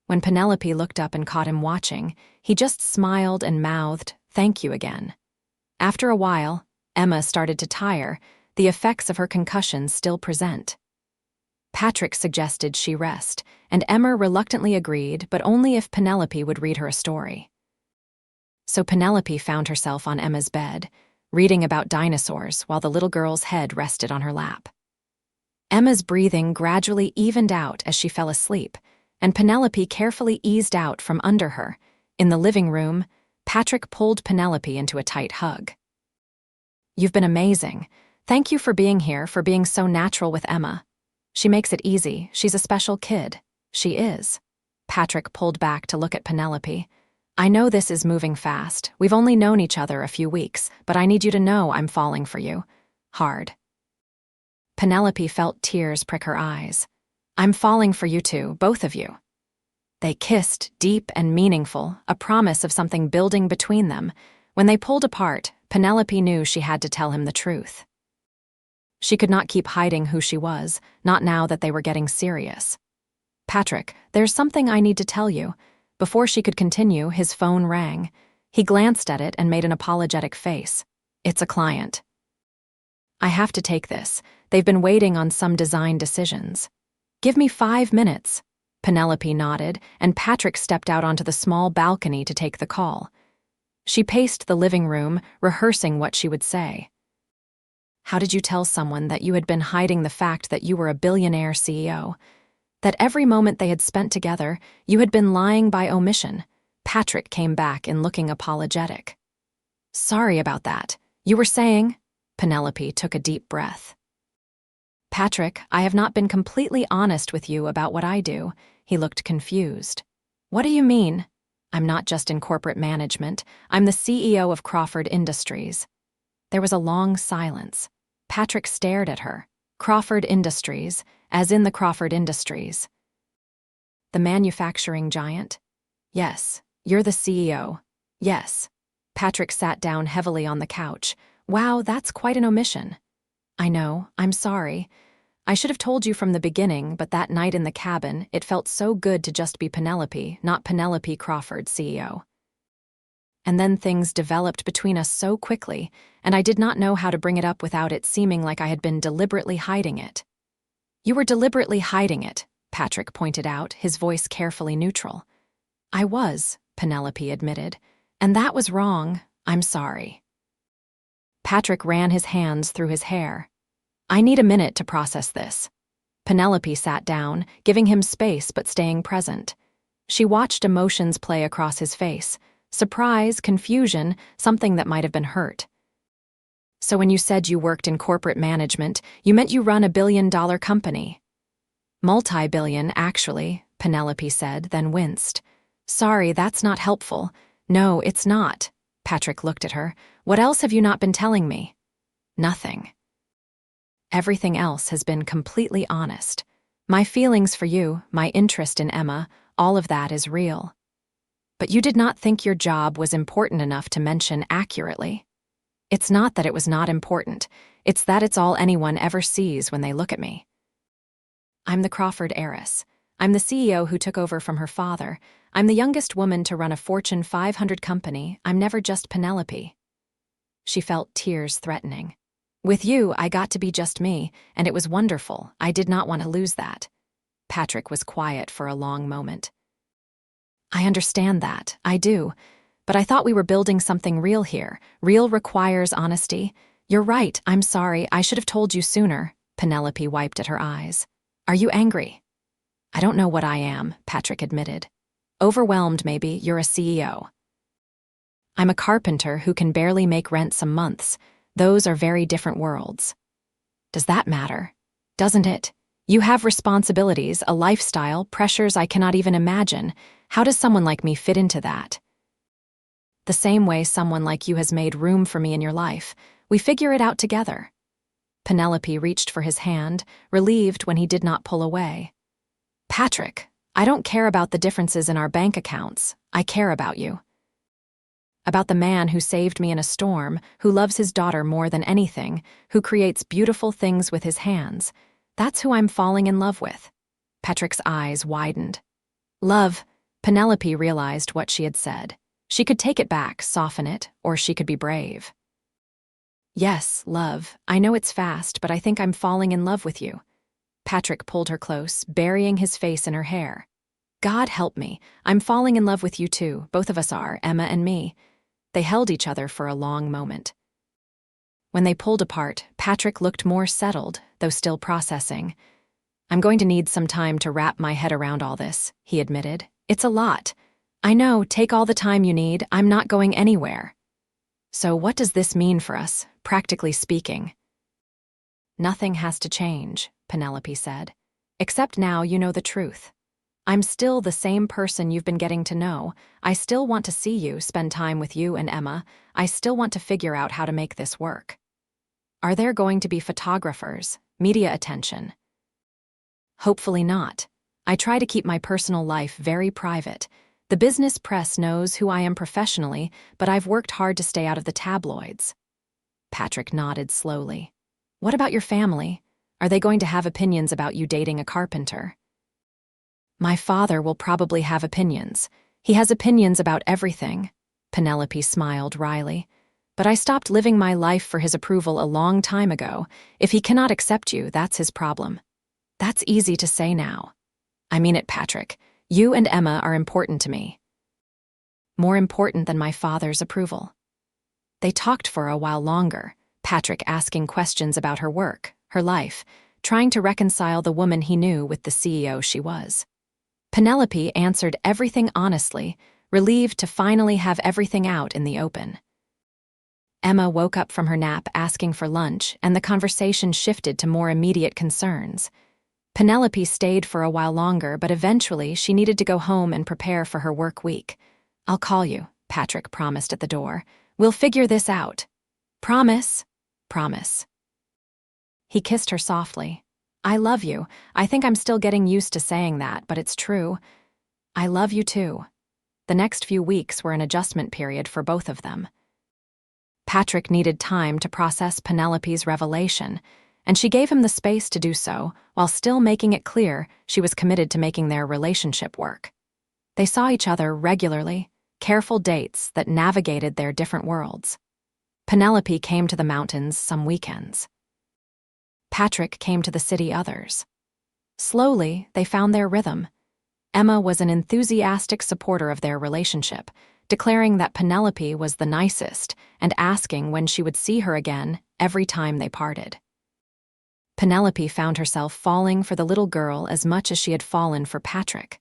When Penelope looked up and caught him watching, he just smiled and mouthed, "Thank you again." After a while, Emma started to tire, the effects of her concussion still present. Patrick suggested she rest, and Emma reluctantly agreed, but only if Penelope would read her a story. So Penelope found herself on Emma's bed, reading about dinosaurs while the little girl's head rested on her lap. Emma's breathing gradually evened out as she fell asleep, and Penelope carefully eased out from under her. In the living room, Patrick pulled Penelope into a tight hug. You've been amazing. Thank you for being here, for being so natural with Emma. She makes it easy. She's a special kid. She is. Patrick pulled back to look at Penelope. I know this is moving fast. We've only known each other a few weeks, but I need you to know I'm falling for you. Hard. Penelope felt tears prick her eyes. I'm falling for you too, both of you. They kissed, deep and meaningful, a promise of something building between them. When they pulled apart, Penelope knew she had to tell him the truth. She could not keep hiding who she was, not now that they were getting serious. Patrick, there's something I need to tell you. Before she could continue, his phone rang. He glanced at it and made an apologetic face. It's a client. I have to take this. They've been waiting on some design decisions. Give me 5 minutes. Penelope nodded, and Patrick stepped out onto the small balcony to take the call. She paced the living room, rehearsing what she would say. How did you tell someone that you had been hiding the fact that you were a billionaire CEO? That every moment they had spent together, you had been lying by omission? Patrick came back in looking apologetic. Sorry about that. You were saying? Penelope took a deep breath. Patrick, I have not been completely honest with you about what I do. He looked confused. What do you mean? I'm not just in corporate management. I'm the CEO of Crawford Industries. There was a long silence. Patrick stared at her. Crawford Industries, as in the Crawford Industries. The manufacturing giant? Yes. You're the CEO. Yes. Patrick sat down heavily on the couch. Wow, that's quite an omission. I know, I'm sorry. I should have told you from the beginning, but that night in the cabin, it felt so good to just be Penelope, not Penelope Crawford, CEO. And then things developed between us so quickly, and I did not know how to bring it up without it seeming like I had been deliberately hiding it. You were deliberately hiding it, Patrick pointed out, his voice carefully neutral. I was, Penelope admitted, and that was wrong. I'm sorry. Patrick ran his hands through his hair. I need a minute to process this. Penelope sat down, giving him space but staying present. She watched emotions play across his face. Surprise, confusion, something that might have been hurt. So when you said you worked in corporate management, you meant you run a billion-dollar company. Multi-billion, actually, Penelope said, then winced. Sorry, that's not helpful. No, it's not. Patrick looked at her. What else have you not been telling me? Nothing. Everything else has been completely honest. My feelings for you, my interest in Emma, all of that is real. But you did not think your job was important enough to mention accurately. It's not that it was not important, it's that it's all anyone ever sees when they look at me. I'm the Crawford heiress. I'm the CEO who took over from her father. I'm the youngest woman to run a Fortune 500 company. I'm never just Penelope. She felt tears threatening. With you, I got to be just me, and it was wonderful. I did not want to lose that. Patrick was quiet for a long moment. I understand that, I do. But I thought we were building something real here. Real requires honesty. You're right, I'm sorry, I should have told you sooner. Penelope wiped at her eyes. Are you angry? I don't know what I am, Patrick admitted. Overwhelmed, maybe. You're a CEO. I'm a carpenter who can barely make rent some months. Those are very different worlds. Does that matter? Doesn't it? You have responsibilities, a lifestyle, pressures I cannot even imagine. How does someone like me fit into that? The same way someone like you has made room for me in your life. We figure it out together. Penelope reached for his hand, relieved when he did not pull away. Patrick, I don't care about the differences in our bank accounts. I care about you. About the man who saved me in a storm, who loves his daughter more than anything, who creates beautiful things with his hands. That's who I'm falling in love with. Patrick's eyes widened. Love. Penelope realized what she had said. She could take it back, soften it, or she could be brave. Yes, love. I know it's fast, but I think I'm falling in love with you. Patrick pulled her close, burying his face in her hair. God help me. I'm falling in love with you too. Both of us are, Emma and me. They held each other for a long moment. When they pulled apart, Patrick looked more settled, though still processing. I'm going to need some time to wrap my head around all this, he admitted. It's a lot. I know, take all the time you need. I'm not going anywhere. So what does this mean for us, practically speaking? Nothing has to change, Penelope said. Except now you know the truth. I'm still the same person you've been getting to know. I still want to see you, spend time with you and Emma. I still want to figure out how to make this work. Are there going to be photographers, media attention? Hopefully not. I try to keep my personal life very private. The business press knows who I am professionally, but I've worked hard to stay out of the tabloids. Patrick nodded slowly. What about your family? Are they going to have opinions about you dating a carpenter? My father will probably have opinions. He has opinions about everything. Penelope smiled wryly. But I stopped living my life for his approval a long time ago. If he cannot accept you, that's his problem. That's easy to say now. I mean it, Patrick. You and Emma are important to me. More important than my father's approval. They talked for a while longer, Patrick asking questions about her work, her life, trying to reconcile the woman he knew with the CEO she was. Penelope answered everything honestly, relieved to finally have everything out in the open. Emma woke up from her nap asking for lunch, and the conversation shifted to more immediate concerns. Penelope stayed for a while longer, but eventually she needed to go home and prepare for her work week. I'll call you, Patrick promised at the door. We'll figure this out. Promise? Promise. He kissed her softly. I love you. I think I'm still getting used to saying that, but it's true. I love you too. The next few weeks were an adjustment period for both of them. Patrick needed time to process Penelope's revelation, and she gave him the space to do so while still making it clear she was committed to making their relationship work. They saw each other regularly, careful dates that navigated their different worlds. Penelope came to the mountains some weekends. Patrick came to the city others. Slowly, they found their rhythm. Emma was an enthusiastic supporter of their relationship, declaring that Penelope was the nicest and asking when she would see her again every time they parted. Penelope found herself falling for the little girl as much as she had fallen for Patrick.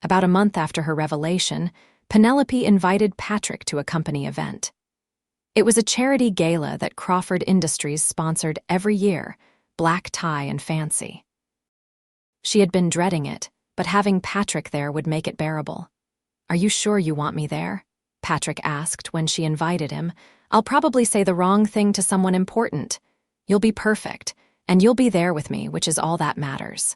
About a month after her revelation, Penelope invited Patrick to a company event. It was a charity gala that Crawford Industries sponsored every year, black tie and fancy. She had been dreading it, but having Patrick there would make it bearable. "Are you sure you want me there?" Patrick asked when she invited him. "I'll probably say the wrong thing to someone important. You'll be perfect, and you'll be there with me, which is all that matters."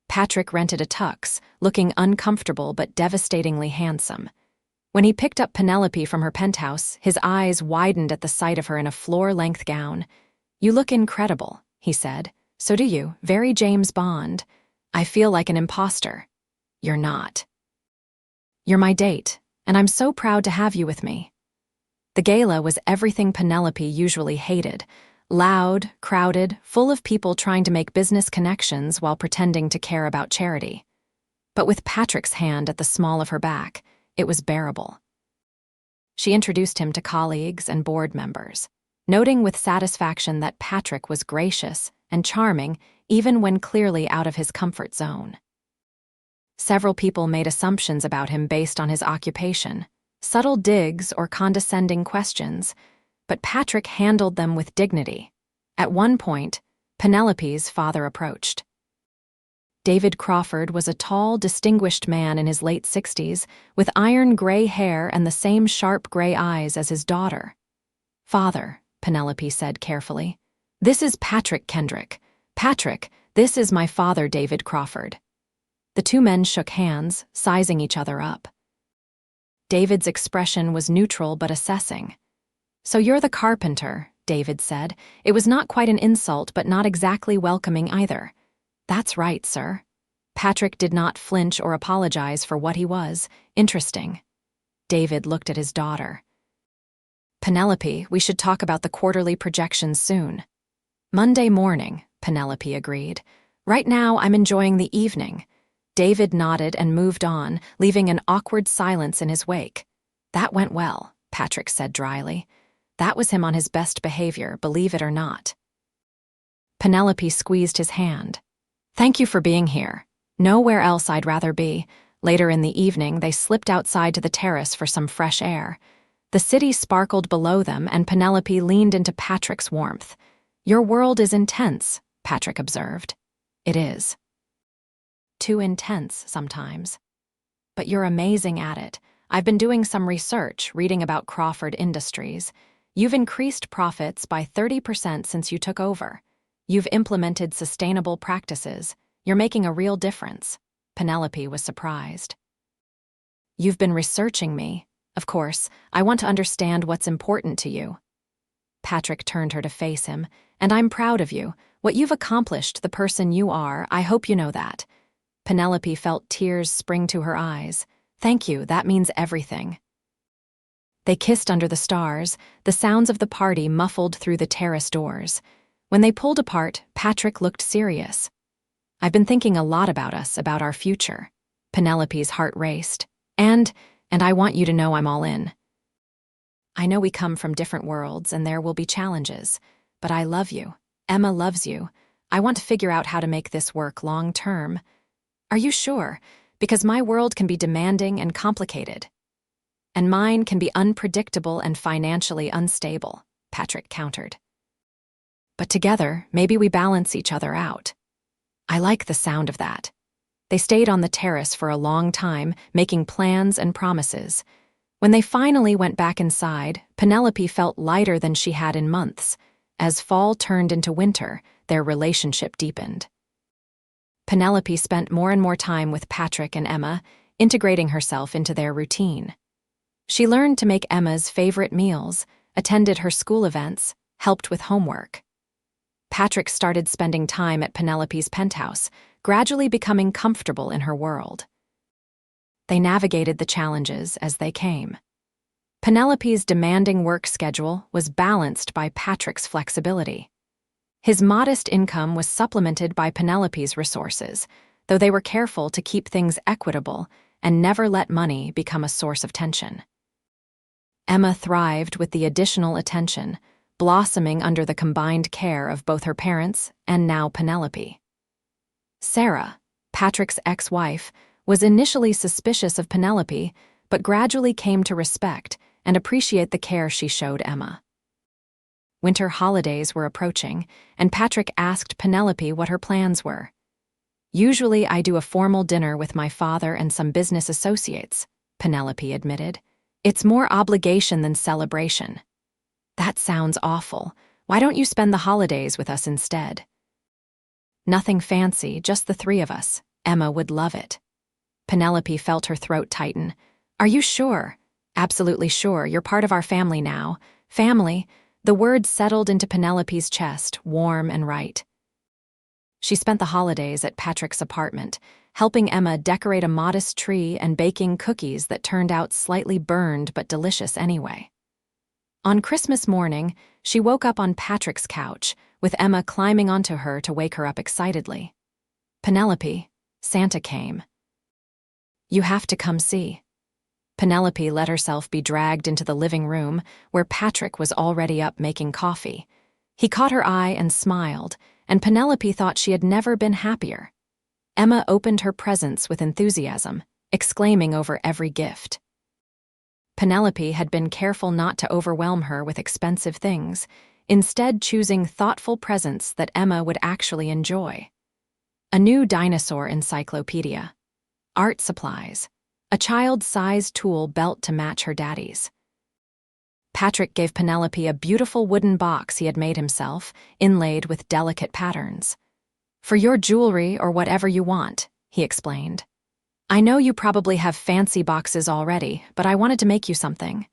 Patrick rented a tux, looking uncomfortable but devastatingly handsome. When he picked up Penelope from her penthouse, his eyes widened at the sight of her in a floor-length gown. "You look incredible," he said. "So do you, very James Bond. I feel like an imposter." "You're not. You're my date, and I'm so proud to have you with me." The gala was everything Penelope usually hated: loud, crowded, full of people trying to make business connections while pretending to care about charity. But with Patrick's hand at the small of her back, it was bearable. She introduced him to colleagues and board members, noting with satisfaction that Patrick was gracious and charming even when clearly out of his comfort zone. Several people made assumptions about him based on his occupation, subtle digs or condescending questions, but Patrick handled them with dignity. At one point, Penelope's father approached. David Crawford was a tall, distinguished man in his late 60s, with iron gray hair and the same sharp gray eyes as his daughter. "Father," Penelope said carefully, "this is Patrick Kendrick. Patrick, this is my father, David Crawford." The two men shook hands, sizing each other up. David's expression was neutral but assessing. "So you're the carpenter," David said. It was not quite an insult, but not exactly welcoming either. "That's right, sir." Patrick did not flinch or apologize for what he was. "Interesting." David looked at his daughter. "Penelope, we should talk about the quarterly projections soon." "Monday morning," Penelope agreed. "Right now I'm enjoying the evening." David nodded and moved on, leaving an awkward silence in his wake. "That went well," Patrick said dryly. "That was him on his best behavior, believe it or not." Penelope squeezed his hand. "Thank you for being here. Nowhere else I'd rather be." Later in the evening, they slipped outside to the terrace for some fresh air. The city sparkled below them, and Penelope leaned into Patrick's warmth. "Your world is intense," Patrick observed. "It is. Too intense sometimes. But you're amazing at it. I've been doing some research, reading about Crawford Industries. You've increased profits by 30% since you took over. You've implemented sustainable practices. You're making a real difference." Penelope was surprised. "You've been researching me. Of course, I want to understand what's important to you." Patrick turned her to face him. "And I'm proud of you. What you've accomplished, the person you are, I hope you know that." Penelope felt tears spring to her eyes. "Thank you, that means everything." They kissed under the stars, the sounds of the party muffled through the terrace doors. When they pulled apart, Patrick looked serious. "I've been thinking a lot about us, about our future." Penelope's heart raced. And I want you to know I'm all in. I know we come from different worlds and there will be challenges, but I love you. Emma loves you. I want to figure out how to make this work long term." "Are you sure? Because my world can be demanding and complicated." "And mine can be unpredictable and financially unstable," Patrick countered. "But together, maybe we balance each other out." "I like the sound of that." They stayed on the terrace for a long time, making plans and promises. When they finally went back inside, Penelope felt lighter than she had in months. As fall turned into winter, their relationship deepened. Penelope spent more and more time with Patrick and Emma, integrating herself into their routine. She learned to make Emma's favorite meals, attended her school events, helped with homework. Patrick started spending time at Penelope's penthouse, gradually becoming comfortable in her world. They navigated the challenges as they came. Penelope's demanding work schedule was balanced by Patrick's flexibility. His modest income was supplemented by Penelope's resources, though they were careful to keep things equitable and never let money become a source of tension. Emma thrived with the additional attention, blossoming under the combined care of both her parents and now Penelope. Sarah, Patrick's ex-wife, was initially suspicious of Penelope, but gradually came to respect and appreciate the care she showed Emma. Winter holidays were approaching, and Patrick asked Penelope what her plans were. "Usually I do a formal dinner with my father and some business associates," Penelope admitted. "It's more obligation than celebration." "That sounds awful. Why don't you spend the holidays with us instead?" "Nothing fancy, just the three of us. Emma would love it." Penelope felt her throat tighten. "Are you sure?" "Absolutely sure. You're part of our family now." Family. The word settled into Penelope's chest, warm and right. She spent the holidays at Patrick's apartment, helping Emma decorate a modest tree and baking cookies that turned out slightly burned but delicious anyway. On Christmas morning, she woke up on Patrick's couch, with Emma climbing onto her to wake her up excitedly. "Penelope, Santa came. You have to come see." Penelope let herself be dragged into the living room, where Patrick was already up making coffee. He caught her eye and smiled, and Penelope thought she had never been happier. Emma opened her presents with enthusiasm, exclaiming over every gift. Penelope had been careful not to overwhelm her with expensive things, instead choosing thoughtful presents that Emma would actually enjoy. A new dinosaur encyclopedia, art supplies, a child-sized tool belt to match her daddy's. Patrick gave Penelope a beautiful wooden box he had made himself, inlaid with delicate patterns. "For your jewelry or whatever you want," he explained. "I know you probably have fancy boxes already, but I wanted to make you something."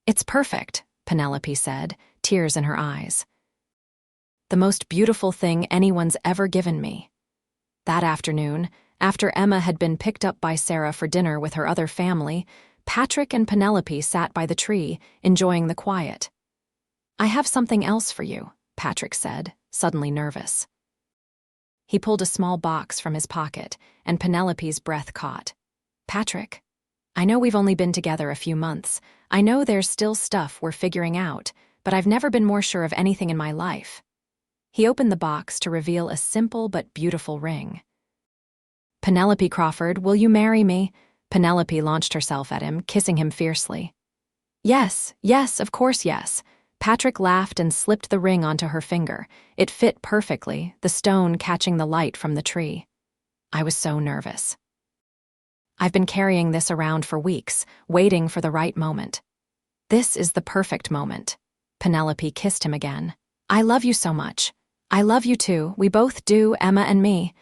"It's perfect," Penelope said, tears in her eyes. "The most beautiful thing anyone's ever given me." That afternoon, after Emma had been picked up by Sarah for dinner with her other family, Patrick and Penelope sat by the tree, enjoying the quiet. "I have something else for you," Patrick said, suddenly nervous. He pulled a small box from his pocket, and Penelope's breath caught. "Patrick, I know we've only been together a few months. I know there's still stuff we're figuring out, but I've never been more sure of anything in my life." He opened the box to reveal a simple but beautiful ring. "Penelope Crawford, will you marry me?" Penelope launched herself at him, kissing him fiercely. "Yes, yes, of course yes." Patrick laughed and slipped the ring onto her finger. It fit perfectly, the stone catching the light from the tree. "I was so nervous. I've been carrying this around for weeks, waiting for the right moment." "This is the perfect moment." Penelope kissed him again. "I love you so much." "I love you too. We both do, Emma and me."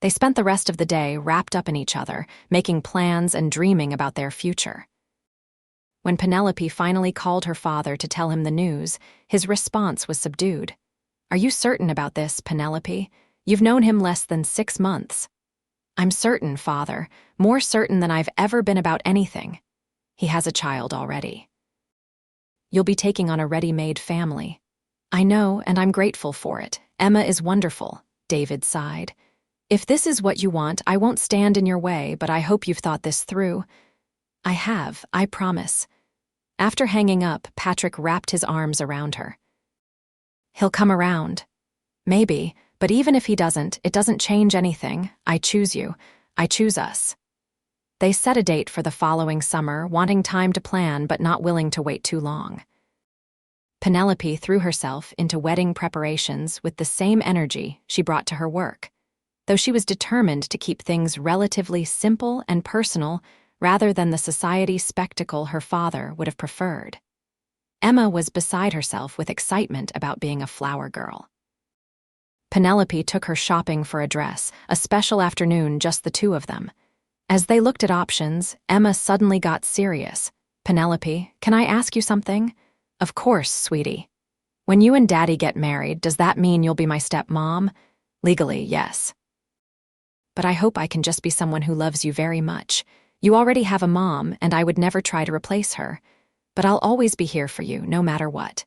They spent the rest of the day wrapped up in each other, making plans and dreaming about their future. When Penelope finally called her father to tell him the news, his response was subdued. "Are you certain about this, Penelope? You've known him less than 6 months." "I'm certain, father, more certain than I've ever been about anything. He has a child already." "You'll be taking on a ready-made family." "I know, and I'm grateful for it. Emma is wonderful," David sighed. "If this is what you want, I won't stand in your way, but I hope you've thought this through." "I have, I promise." After hanging up, Patrick wrapped his arms around her. "He'll come around." "Maybe, but even if he doesn't, it doesn't change anything. I choose you. I choose us." They set a date for the following summer, wanting time to plan but not willing to wait too long. Penelope threw herself into wedding preparations with the same energy she brought to her work, though she was determined to keep things relatively simple and personal rather than the society spectacle her father would have preferred. Emma was beside herself with excitement about being a flower girl. Penelope took her shopping for a dress, a special afternoon, just the two of them. As they looked at options, Emma suddenly got serious. "Penelope, can I ask you something?" Of course, sweetie. When you and Daddy get married, does that mean you'll be my stepmom? Legally, yes. But I hope I can just be someone who loves you very much. You already have a mom, and I would never try to replace her. But I'll always be here for you, no matter what.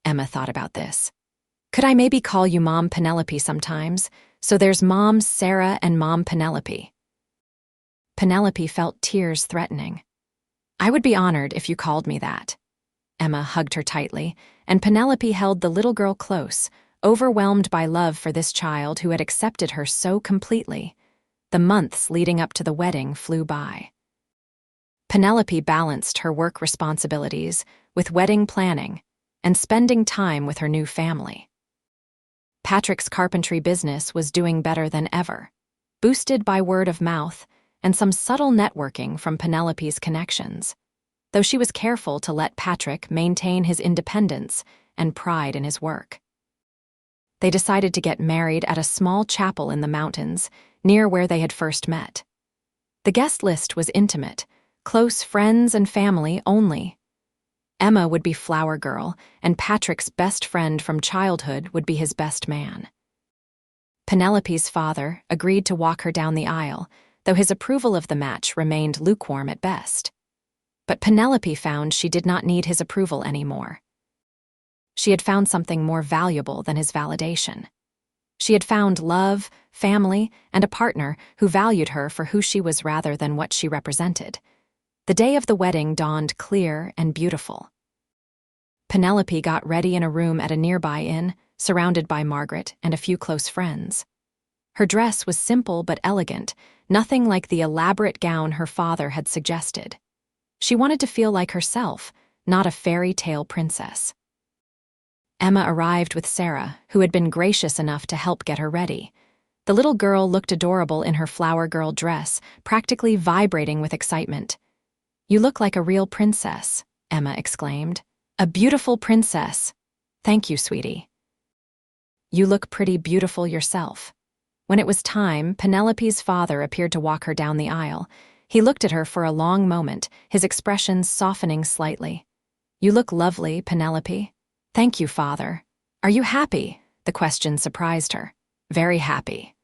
Emma thought about this. Could I maybe call you Mom Penelope sometimes? So there's Mom Sarah and Mom Penelope. Penelope felt tears threatening. I would be honored if you called me that. Emma hugged her tightly, and Penelope held the little girl close, overwhelmed by love for this child who had accepted her so completely. The months leading up to the wedding flew by. Penelope balanced her work responsibilities with wedding planning and spending time with her new family. Patrick's carpentry business was doing better than ever, boosted by word of mouth and some subtle networking from Penelope's connections, though she was careful to let Patrick maintain his independence and pride in his work. They decided to get married at a small chapel in the mountains, near where they had first met. The guest list was intimate, close friends and family only. Emma would be flower girl, and Patrick's best friend from childhood would be his best man. Penelope's father agreed to walk her down the aisle, though his approval of the match remained lukewarm at best. But Penelope found she did not need his approval anymore. She had found something more valuable than his validation. She had found love, family, and a partner who valued her for who she was rather than what she represented. The day of the wedding dawned clear and beautiful. Penelope got ready in a room at a nearby inn, surrounded by Margaret and a few close friends. Her dress was simple but elegant, nothing like the elaborate gown her father had suggested. She wanted to feel like herself, not a fairy tale princess. Emma arrived with Sarah, who had been gracious enough to help get her ready. The little girl looked adorable in her flower girl dress, practically vibrating with excitement. "You look like a real princess," Emma exclaimed. "A beautiful princess. Thank you, sweetie." "You look pretty beautiful yourself." When it was time, Penelope's father appeared to walk her down the aisle. He looked at her for a long moment, his expression softening slightly. "You look lovely, Penelope." "Thank you, father." "Are you happy?" The question surprised her. "Very happy."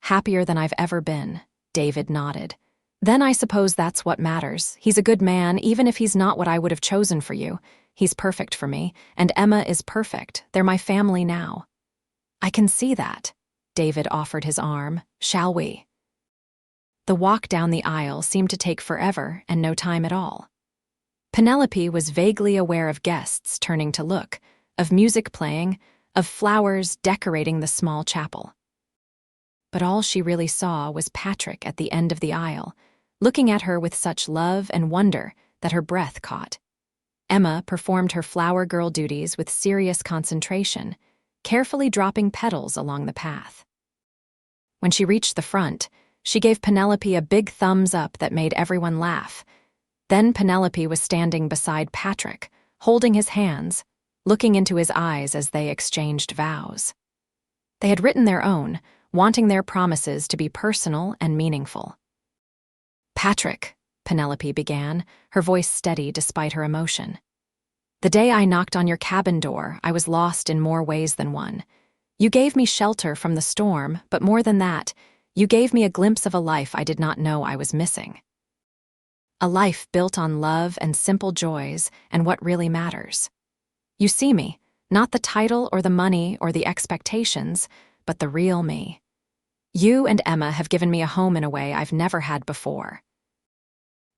"Happier than I've ever been," David nodded. "Then I suppose that's what matters. He's a good man, even if he's not what I would have chosen for you. He's perfect for me, and Emma is perfect. They're my family now." "I can see that." David offered his arm. "Shall we?" The walk down the aisle seemed to take forever and no time at all. Penelope was vaguely aware of guests turning to look, of music playing, of flowers decorating the small chapel. But all she really saw was Patrick at the end of the aisle, looking at her with such love and wonder that her breath caught. Emma performed her flower girl duties with serious concentration, carefully dropping petals along the path. When she reached the front, she gave Penelope a big thumbs up that made everyone laugh. Then Penelope was standing beside Patrick, holding his hands, looking into his eyes as they exchanged vows. They had written their own, wanting their promises to be personal and meaningful. "Patrick," Penelope began, her voice steady despite her emotion. "The day I knocked on your cabin door, I was lost in more ways than one. You gave me shelter from the storm, but more than that, you gave me a glimpse of a life I did not know I was missing. A life built on love and simple joys and what really matters. You see me, not the title or the money or the expectations, but the real me. You and Emma have given me a home in a way I've never had before.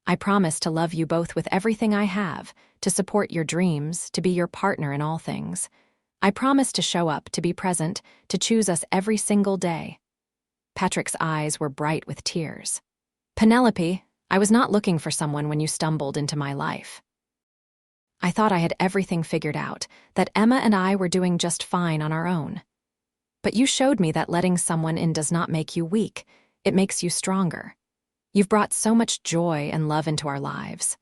I promise to love you both with everything I have, to support your dreams, to be your partner in all things. I promise to show up, to be present, to choose us every single day." Patrick's eyes were bright with tears. "Penelope, I was not looking for someone when you stumbled into my life. I thought I had everything figured out, that Emma and I were doing just fine on our own. But you showed me that letting someone in does not make you weak, it makes you stronger. You've brought so much joy and love into our lives.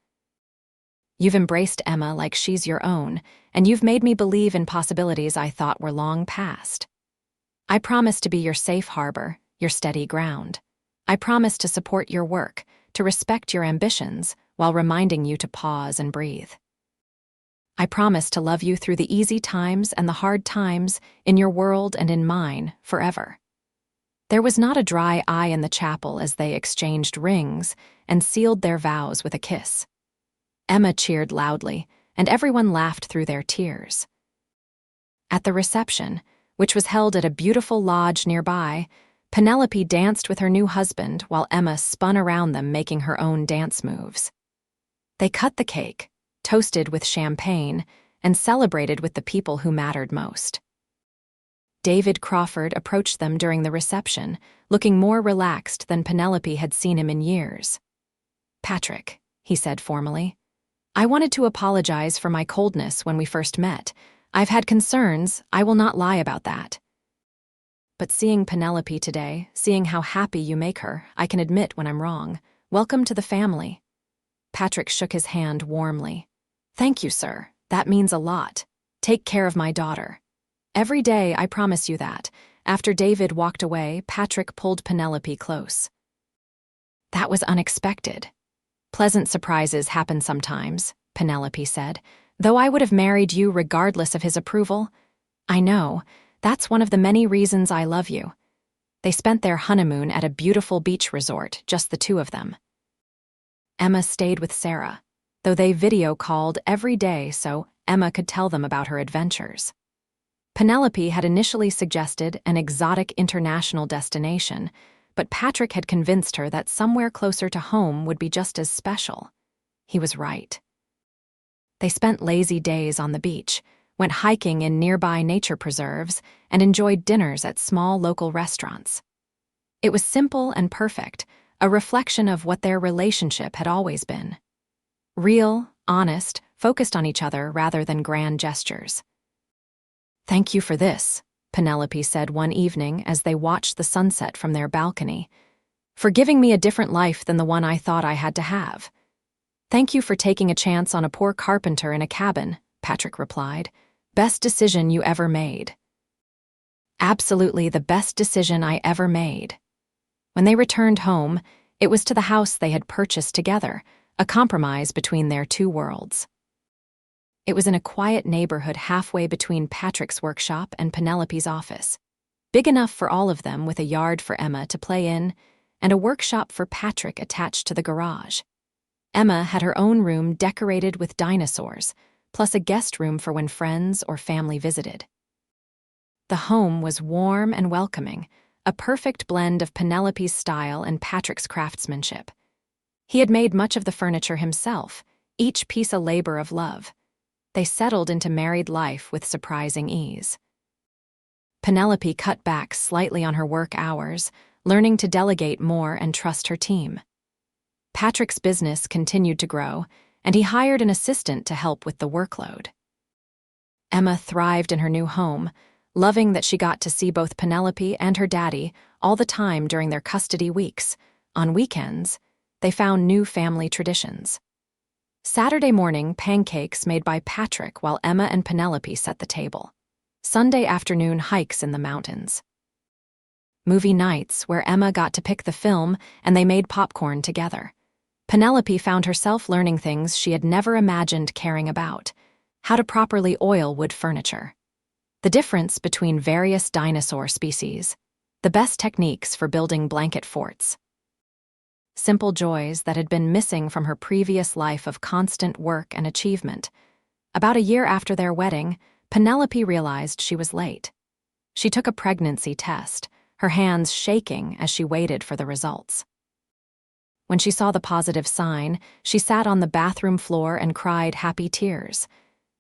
You've embraced Emma like she's your own, and you've made me believe in possibilities I thought were long past. I promise to be your safe harbor, your steady ground. I promise to support your work, to respect your ambitions, while reminding you to pause and breathe. I promise to love you through the easy times and the hard times, in your world and in mine, forever." There was not a dry eye in the chapel as they exchanged rings and sealed their vows with a kiss. Emma cheered loudly, and everyone laughed through their tears. At the reception, which was held at a beautiful lodge nearby, Penelope danced with her new husband while Emma spun around them making her own dance moves. They cut the cake, toasted with champagne, and celebrated with the people who mattered most. David Crawford approached them during the reception, looking more relaxed than Penelope had seen him in years. "Patrick," he said formally, "I wanted to apologize for my coldness when we first met. I've had concerns, I will not lie about that. But seeing Penelope today, seeing how happy you make her, I can admit when I'm wrong. Welcome to the family." Patrick shook his hand warmly. "Thank you, sir. That means a lot. Take care of my daughter." "Every day, I promise you that." After David walked away, Patrick pulled Penelope close. "That was unexpected." "Pleasant surprises happen sometimes," Penelope said, "though I would have married you regardless of his approval. I know, that's one of the many reasons I love you." They spent their honeymoon at a beautiful beach resort, just the two of them. Emma stayed with Sarah, though they video-called every day so Emma could tell them about her adventures. Penelope had initially suggested an exotic international destination, but Patrick had convinced her that somewhere closer to home would be just as special. He was right. They spent lazy days on the beach, went hiking in nearby nature preserves, and enjoyed dinners at small local restaurants. It was simple and perfect, a reflection of what their relationship had always been. Real, honest, focused on each other rather than grand gestures. "Thank you for this," Penelope said one evening as they watched the sunset from their balcony, "for giving me a different life than the one I thought I had to have." "Thank you for taking a chance on a poor carpenter in a cabin," Patrick replied. "Best decision you ever made." "Absolutely the best decision I ever made." When they returned home, it was to the house they had purchased together, a compromise between their two worlds. It was in a quiet neighborhood halfway between Patrick's workshop and Penelope's office, big enough for all of them with a yard for Emma to play in and a workshop for Patrick attached to the garage. Emma had her own room decorated with dinosaurs, plus a guest room for when friends or family visited. The home was warm and welcoming, a perfect blend of Penelope's style and Patrick's craftsmanship. He had made much of the furniture himself, each piece a labor of love. They settled into married life with surprising ease. Penelope cut back slightly on her work hours, learning to delegate more and trust her team. Patrick's business continued to grow, and he hired an assistant to help with the workload. Emma thrived in her new home, loving that she got to see both Penelope and her daddy all the time during their custody weeks. On weekends, they found new family traditions. Saturday morning, pancakes made by Patrick while Emma and Penelope set the table. Sunday afternoon, hikes in the mountains. Movie nights where Emma got to pick the film and they made popcorn together. Penelope found herself learning things she had never imagined caring about: how to properly oil wood furniture, the difference between various dinosaur species, the best techniques for building blanket forts. Simple joys that had been missing from her previous life of constant work and achievement. About a year after their wedding, Penelope realized she was late. She took a pregnancy test, her hands shaking as she waited for the results. When she saw the positive sign, she sat on the bathroom floor and cried happy tears.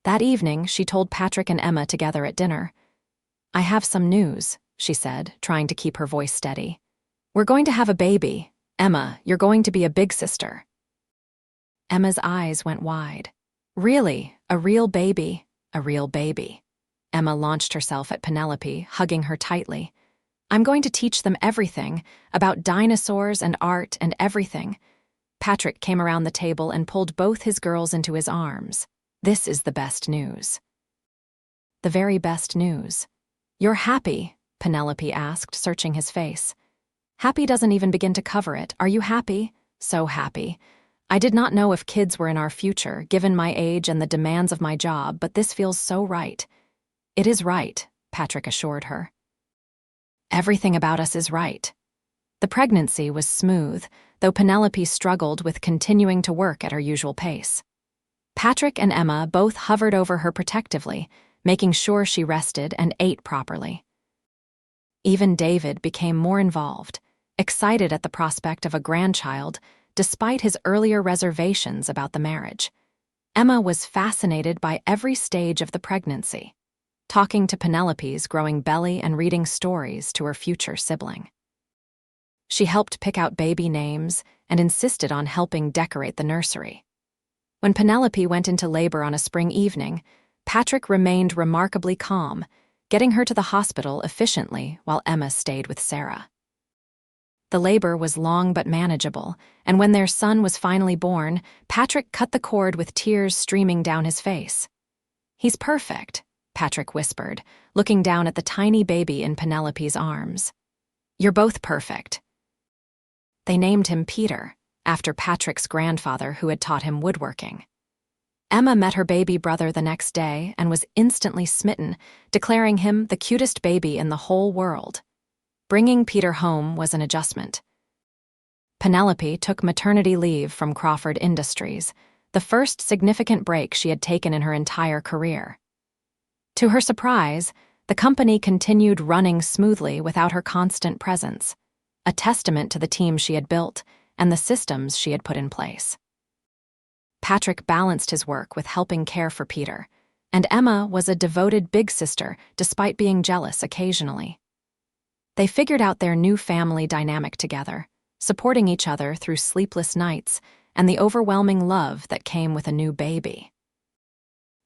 That evening, she told Patrick and Emma together at dinner. "I have some news," she said, trying to keep her voice steady. "We're going to have a baby. Emma, you're going to be a big sister." Emma's eyes went wide. "Really? A real baby? A real baby?" Emma launched herself at Penelope, hugging her tightly. "I'm going to teach them everything, about dinosaurs and art and everything." Patrick came around the table and pulled both his girls into his arms. "This is the best news." "The very best news." "You're happy?" Penelope asked, searching his face. "Happy doesn't even begin to cover it. Are you happy?" "So happy. I did not know if kids were in our future, given my age and the demands of my job, but this feels so right. It is right, Patrick assured her. Everything about us is right. The pregnancy was smooth, though Penelope struggled with continuing to work at her usual pace. Patrick and Emma both hovered over her protectively, making sure she rested and ate properly. Even David became more involved, excited at the prospect of a grandchild, despite his earlier reservations about the marriage. Emma was fascinated by every stage of the pregnancy, talking to Penelope's growing belly and reading stories to her future sibling. She helped pick out baby names and insisted on helping decorate the nursery. When Penelope went into labor on a spring evening, Patrick remained remarkably calm, getting her to the hospital efficiently while Emma stayed with Sarah. The labor was long but manageable, and when their son was finally born, Patrick cut the cord with tears streaming down his face. "He's perfect," Patrick whispered, looking down at the tiny baby in Penelope's arms. "You're both perfect." They named him Peter, after Patrick's grandfather who had taught him woodworking. Emma met her baby brother the next day and was instantly smitten, declaring him the cutest baby in the whole world. Bringing Peter home was an adjustment. Penelope took maternity leave from Crawford Industries, the first significant break she had taken in her entire career. To her surprise, the company continued running smoothly without her constant presence, a testament to the team she had built and the systems she had put in place. Patrick balanced his work with helping care for Peter, and Emma was a devoted big sister despite being jealous occasionally. They figured out their new family dynamic together, supporting each other through sleepless nights and the overwhelming love that came with a new baby.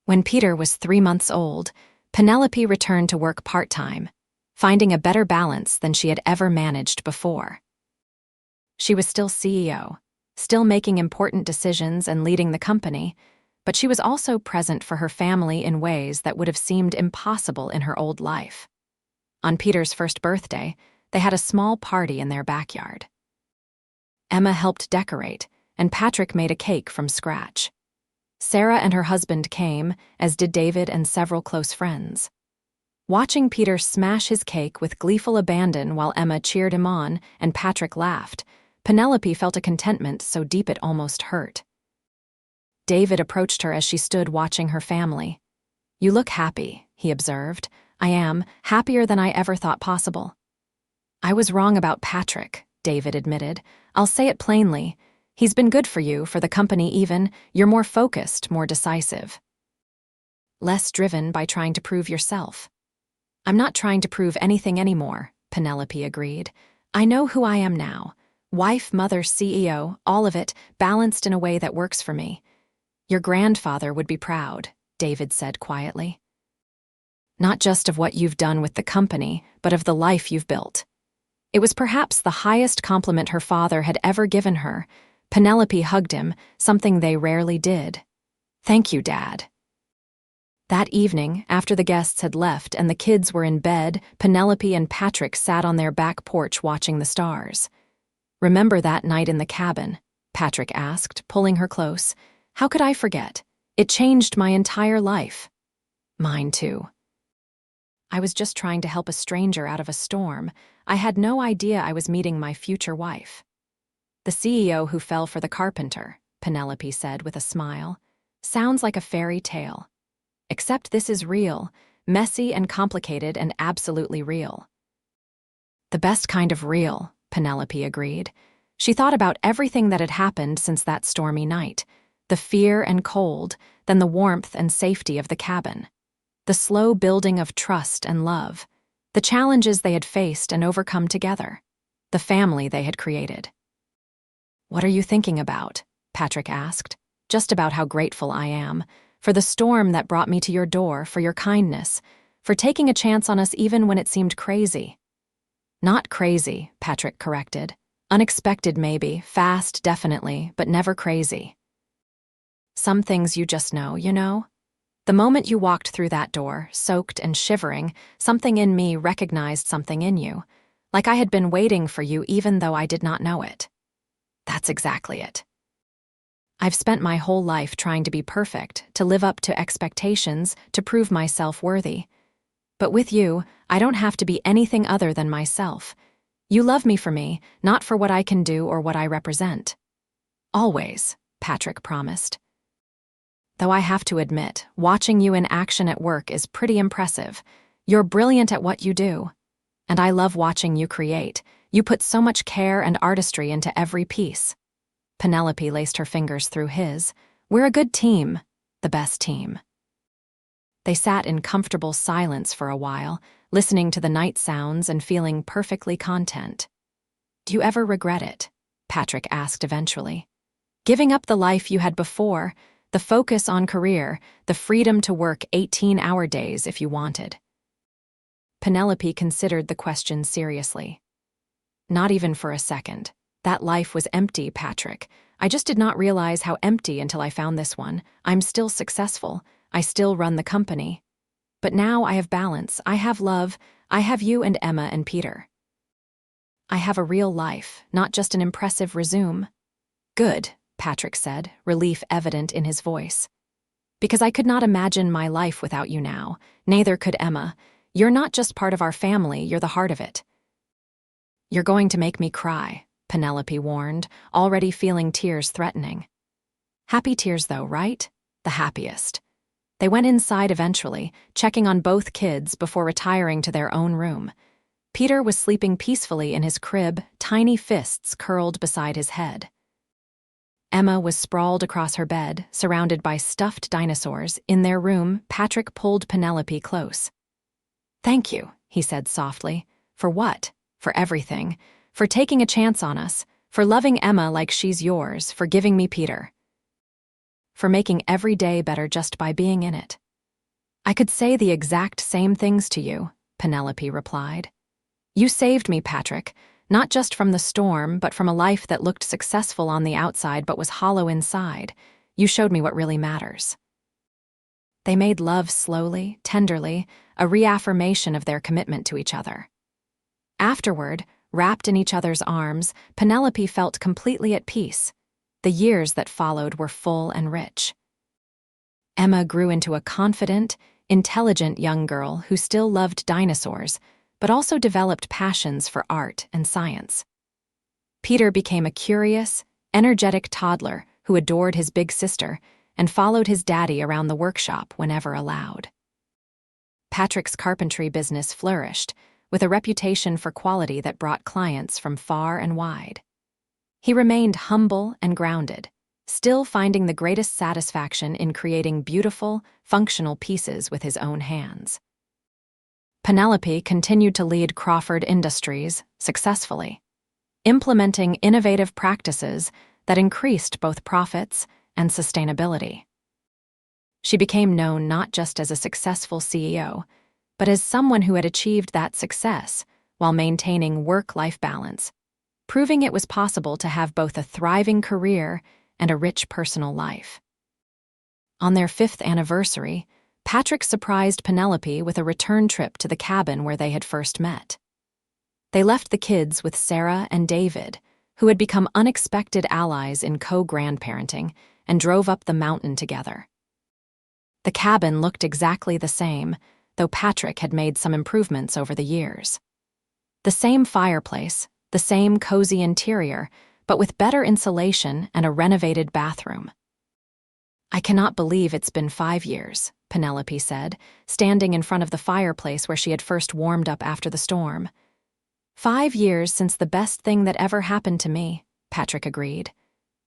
When Peter was 3 months old, Penelope returned to work part-time, finding a better balance than she had ever managed before. She was still CEO, still making important decisions and leading the company, but she was also present for her family in ways that would have seemed impossible in her old life. On Peter's first birthday, they had a small party in their backyard. Emma helped decorate, and Patrick made a cake from scratch. Sarah and her husband came, as did David and several close friends. Watching Peter smash his cake with gleeful abandon while Emma cheered him on and Patrick laughed, Penelope felt a contentment so deep it almost hurt. David approached her as she stood watching her family. "You look happy," he observed. "I am, happier than I ever thought possible." "I was wrong about Patrick," David admitted. "I'll say it plainly. He's been good for you, for the company even. You're more focused, more decisive. Less driven by trying to prove yourself." "I'm not trying to prove anything anymore," Penelope agreed. "I know who I am now. Wife, mother, CEO, all of it, balanced in a way that works for me." "Your grandfather would be proud," David said quietly. "Not just of what you've done with the company, but of the life you've built." It was perhaps the highest compliment her father had ever given her. Penelope hugged him, something they rarely did. "Thank you, Dad." That evening, after the guests had left and the kids were in bed, Penelope and Patrick sat on their back porch watching the stars. "Remember that night in the cabin?" Patrick asked, pulling her close. "How could I forget? It changed my entire life." "Mine too." "I was just trying to help a stranger out of a storm. I had no idea I was meeting my future wife." "The CEO who fell for the carpenter," Penelope said with a smile. "Sounds like a fairy tale. Except this is real, messy and complicated and absolutely real." "The best kind of real," Penelope agreed. She thought about everything that had happened since that stormy night, the fear and cold, then the warmth and safety of the cabin, the slow building of trust and love, the challenges they had faced and overcome together, the family they had created. "What are you thinking about?" Patrick asked. "Just about how grateful I am, for the storm that brought me to your door, for your kindness, for taking a chance on us even when it seemed crazy." "Not crazy," Patrick corrected. "Unexpected maybe, fast definitely, but never crazy. Some things you just know, you know? The moment you walked through that door, soaked and shivering, something in me recognized something in you, like I had been waiting for you even though I did not know it." "That's exactly it." I've spent my whole life trying to be perfect, to live up to expectations, to prove myself worthy. But with you, I don't have to be anything other than myself. You love me for me, not for what I can do or what I represent. Always, Patrick promised. Though I have to admit, watching you in action at work is pretty impressive. You're brilliant at what you do. And I love watching you create. You put so much care and artistry into every piece. Penelope laced her fingers through his. We're a good team, the best team. They sat in comfortable silence for a while, listening to the night sounds and feeling perfectly content. Do you ever regret it? Patrick asked eventually. Giving up the life you had before, the focus on career, the freedom to work 18-hour days if you wanted. Penelope considered the question seriously. Not even for a second. That life was empty, Patrick. I just did not realize how empty until I found this one. I'm still successful. I still run the company. But now I have balance. I have love. I have you and Emma and Peter. I have a real life, not just an impressive resume. Good, Patrick said, relief evident in his voice. Because I could not imagine my life without you now. Neither could Emma. You're not just part of our family, you're the heart of it. You're going to make me cry, Penelope warned, already feeling tears threatening. Happy tears though, right? The happiest. They went inside eventually, checking on both kids before retiring to their own room. Peter was sleeping peacefully in his crib, tiny fists curled beside his head. Emma was sprawled across her bed, surrounded by stuffed dinosaurs. In their room, Patrick pulled Penelope close. Thank you, he said softly. For what? For everything. For taking a chance on us. For loving Emma like she's yours. For giving me Peter. For making every day better just by being in it. I could say the exact same things to you, Penelope replied. You saved me, Patrick, not just from the storm, but from a life that looked successful on the outside but was hollow inside. You showed me what really matters. They made love slowly, tenderly, a reaffirmation of their commitment to each other. Afterward, wrapped in each other's arms, Penelope felt completely at peace. The years that followed were full and rich. Emma grew into a confident, intelligent young girl who still loved dinosaurs, but also developed passions for art and science. Peter became a curious, energetic toddler who adored his big sister and followed his daddy around the workshop whenever allowed. Patrick's carpentry business flourished, with a reputation for quality that brought clients from far and wide. He remained humble and grounded, still finding the greatest satisfaction in creating beautiful, functional pieces with his own hands. Penelope continued to lead Crawford Industries successfully, implementing innovative practices that increased both profits and sustainability. She became known not just as a successful CEO, but as someone who had achieved that success while maintaining work-life balance, proving it was possible to have both a thriving career and a rich personal life. On their 5th anniversary, Patrick surprised Penelope with a return trip to the cabin where they had first met. They left the kids with Sarah and David, who had become unexpected allies in co-grandparenting, and drove up the mountain together. The cabin looked exactly the same, though Patrick had made some improvements over the years. The same fireplace, the same cozy interior, but with better insulation and a renovated bathroom. I cannot believe it's been 5 years, Penelope said, standing in front of the fireplace where she had first warmed up after the storm. 5 years since the best thing that ever happened to me, Patrick agreed.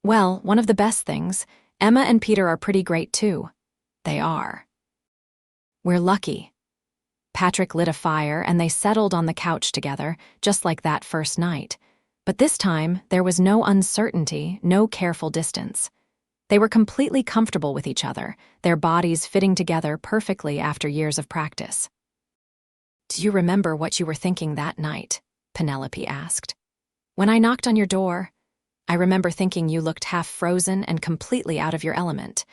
Well, one of the best things. Emma and Peter are pretty great too. They are. We're lucky. Patrick lit a fire and they settled on the couch together, just like that first night. But this time, there was no uncertainty, no careful distance. They were completely comfortable with each other, their bodies fitting together perfectly after years of practice. Do you remember what you were thinking that night? Penelope asked. When I knocked on your door, I remember thinking you looked half frozen and completely out of your element.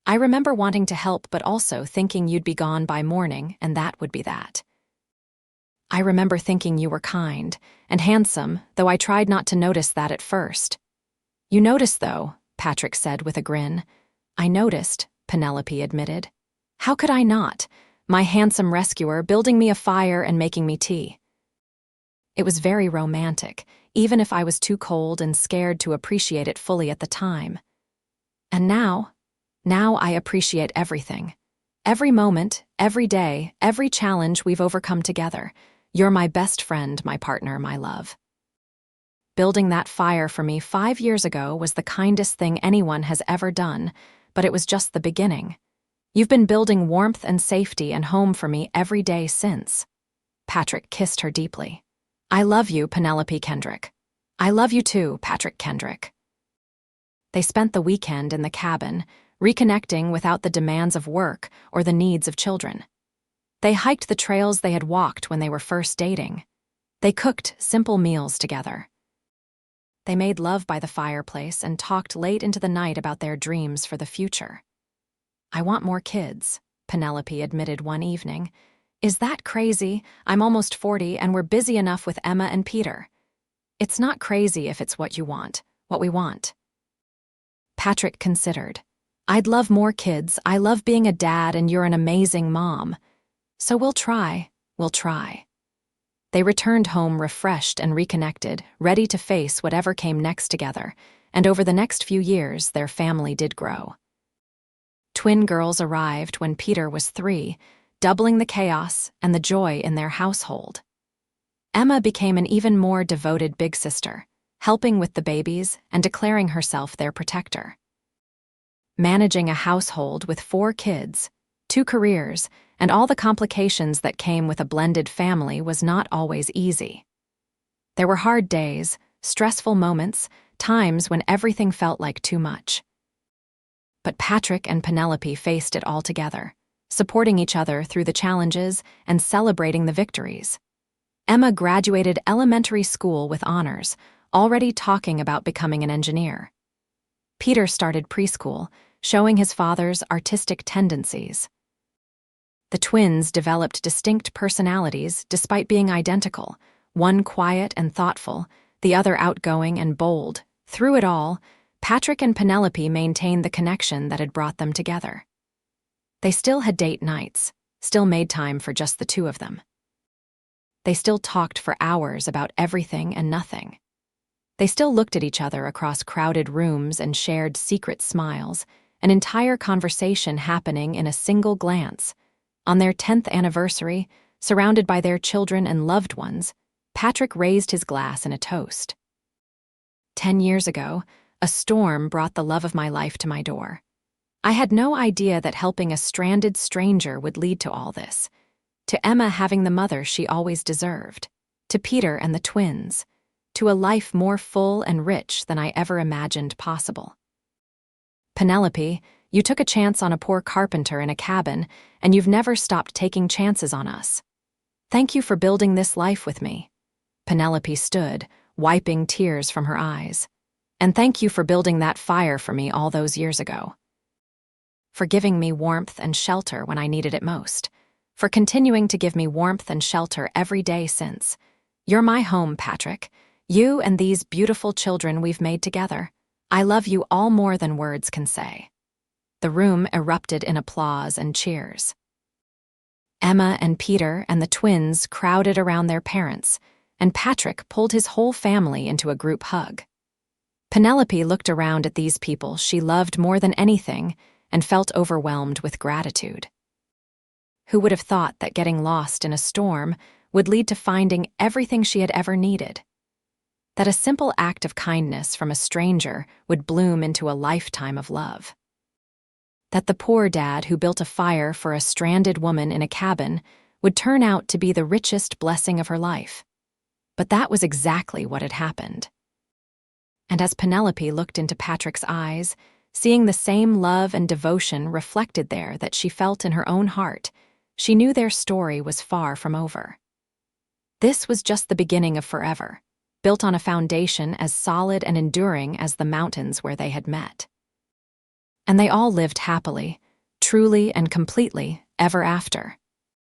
I remember wanting to help but also thinking you'd be gone by morning and that would be that. I remember thinking you were kind and handsome, though I tried not to notice that at first. You noticed, though, Patrick said with a grin. I noticed, Penelope admitted. How could I not? My handsome rescuer building me a fire and making me tea. It was very romantic, even if I was too cold and scared to appreciate it fully at the time. And now I appreciate everything. Every moment, every day, every challenge we've overcome together. You're my best friend, my partner, my love. Building that fire for me 5 years ago was the kindest thing anyone has ever done, but it was just the beginning. You've been building warmth and safety and home for me every day since. Patrick kissed her deeply. I love you, Penelope Kendrick. I love you too, Patrick Kendrick. They spent the weekend in the cabin, reconnecting without the demands of work or the needs of children. They hiked the trails they had walked when they were first dating. They cooked simple meals together. They made love by the fireplace and talked late into the night about their dreams for the future. I want more kids, Penelope admitted one evening. Is that crazy? I'm almost 40 and we're busy enough with Emma and Peter. It's not crazy if it's what you want, what we want. Patrick considered. I'd love more kids. I love being a dad and you're an amazing mom. So we'll try. They returned home refreshed and reconnected, ready to face whatever came next together, and over the next few years, their family did grow. Twin girls arrived when Peter was 3, doubling the chaos and the joy in their household. Emma became an even more devoted big sister, helping with the babies and declaring herself their protector. Managing a household with 4 kids, 2 careers, and all the complications that came with a blended family was not always easy. There were hard days, stressful moments, times when everything felt like too much. But Patrick and Penelope faced it all together, supporting each other through the challenges and celebrating the victories. Emma graduated elementary school with honors, already talking about becoming an engineer. Peter started preschool, showing his father's artistic tendencies. The twins developed distinct personalities despite being identical, one quiet and thoughtful, the other outgoing and bold. Through it all, Patrick and Penelope maintained the connection that had brought them together. They still had date nights, still made time for just the 2 of them. They still talked for hours about everything and nothing. They still looked at each other across crowded rooms and shared secret smiles, an entire conversation happening in a single glance. On their 10th anniversary, surrounded by their children and loved ones, Patrick raised his glass in a toast. 10 years ago, a storm brought the love of my life to my door. I had no idea that helping a stranded stranger would lead to all this. To Emma having the mother she always deserved. To Peter and the twins. To a life more full and rich than I ever imagined possible. Penelope, you took a chance on a poor carpenter in a cabin, and you've never stopped taking chances on us. Thank you for building this life with me. Penelope stood, wiping tears from her eyes. And thank you for building that fire for me all those years ago. For giving me warmth and shelter when I needed it most. For continuing to give me warmth and shelter every day since. You're my home, Patrick. You and these beautiful children we've made together. I love you all more than words can say. The room erupted in applause and cheers. Emma and Peter and the twins crowded around their parents, and Patrick pulled his whole family into a group hug. Penelope looked around at these people she loved more than anything and felt overwhelmed with gratitude. Who would have thought that getting lost in a storm would lead to finding everything she had ever needed? That a simple act of kindness from a stranger would bloom into a lifetime of love? That the poor dad who built a fire for a stranded woman in a cabin would turn out to be the richest blessing of her life? But that was exactly what had happened. And as Penelope looked into Patrick's eyes, seeing the same love and devotion reflected there that she felt in her own heart, she knew their story was far from over. This was just the beginning of forever, built on a foundation as solid and enduring as the mountains where they had met. And they all lived happily, truly and completely, ever after.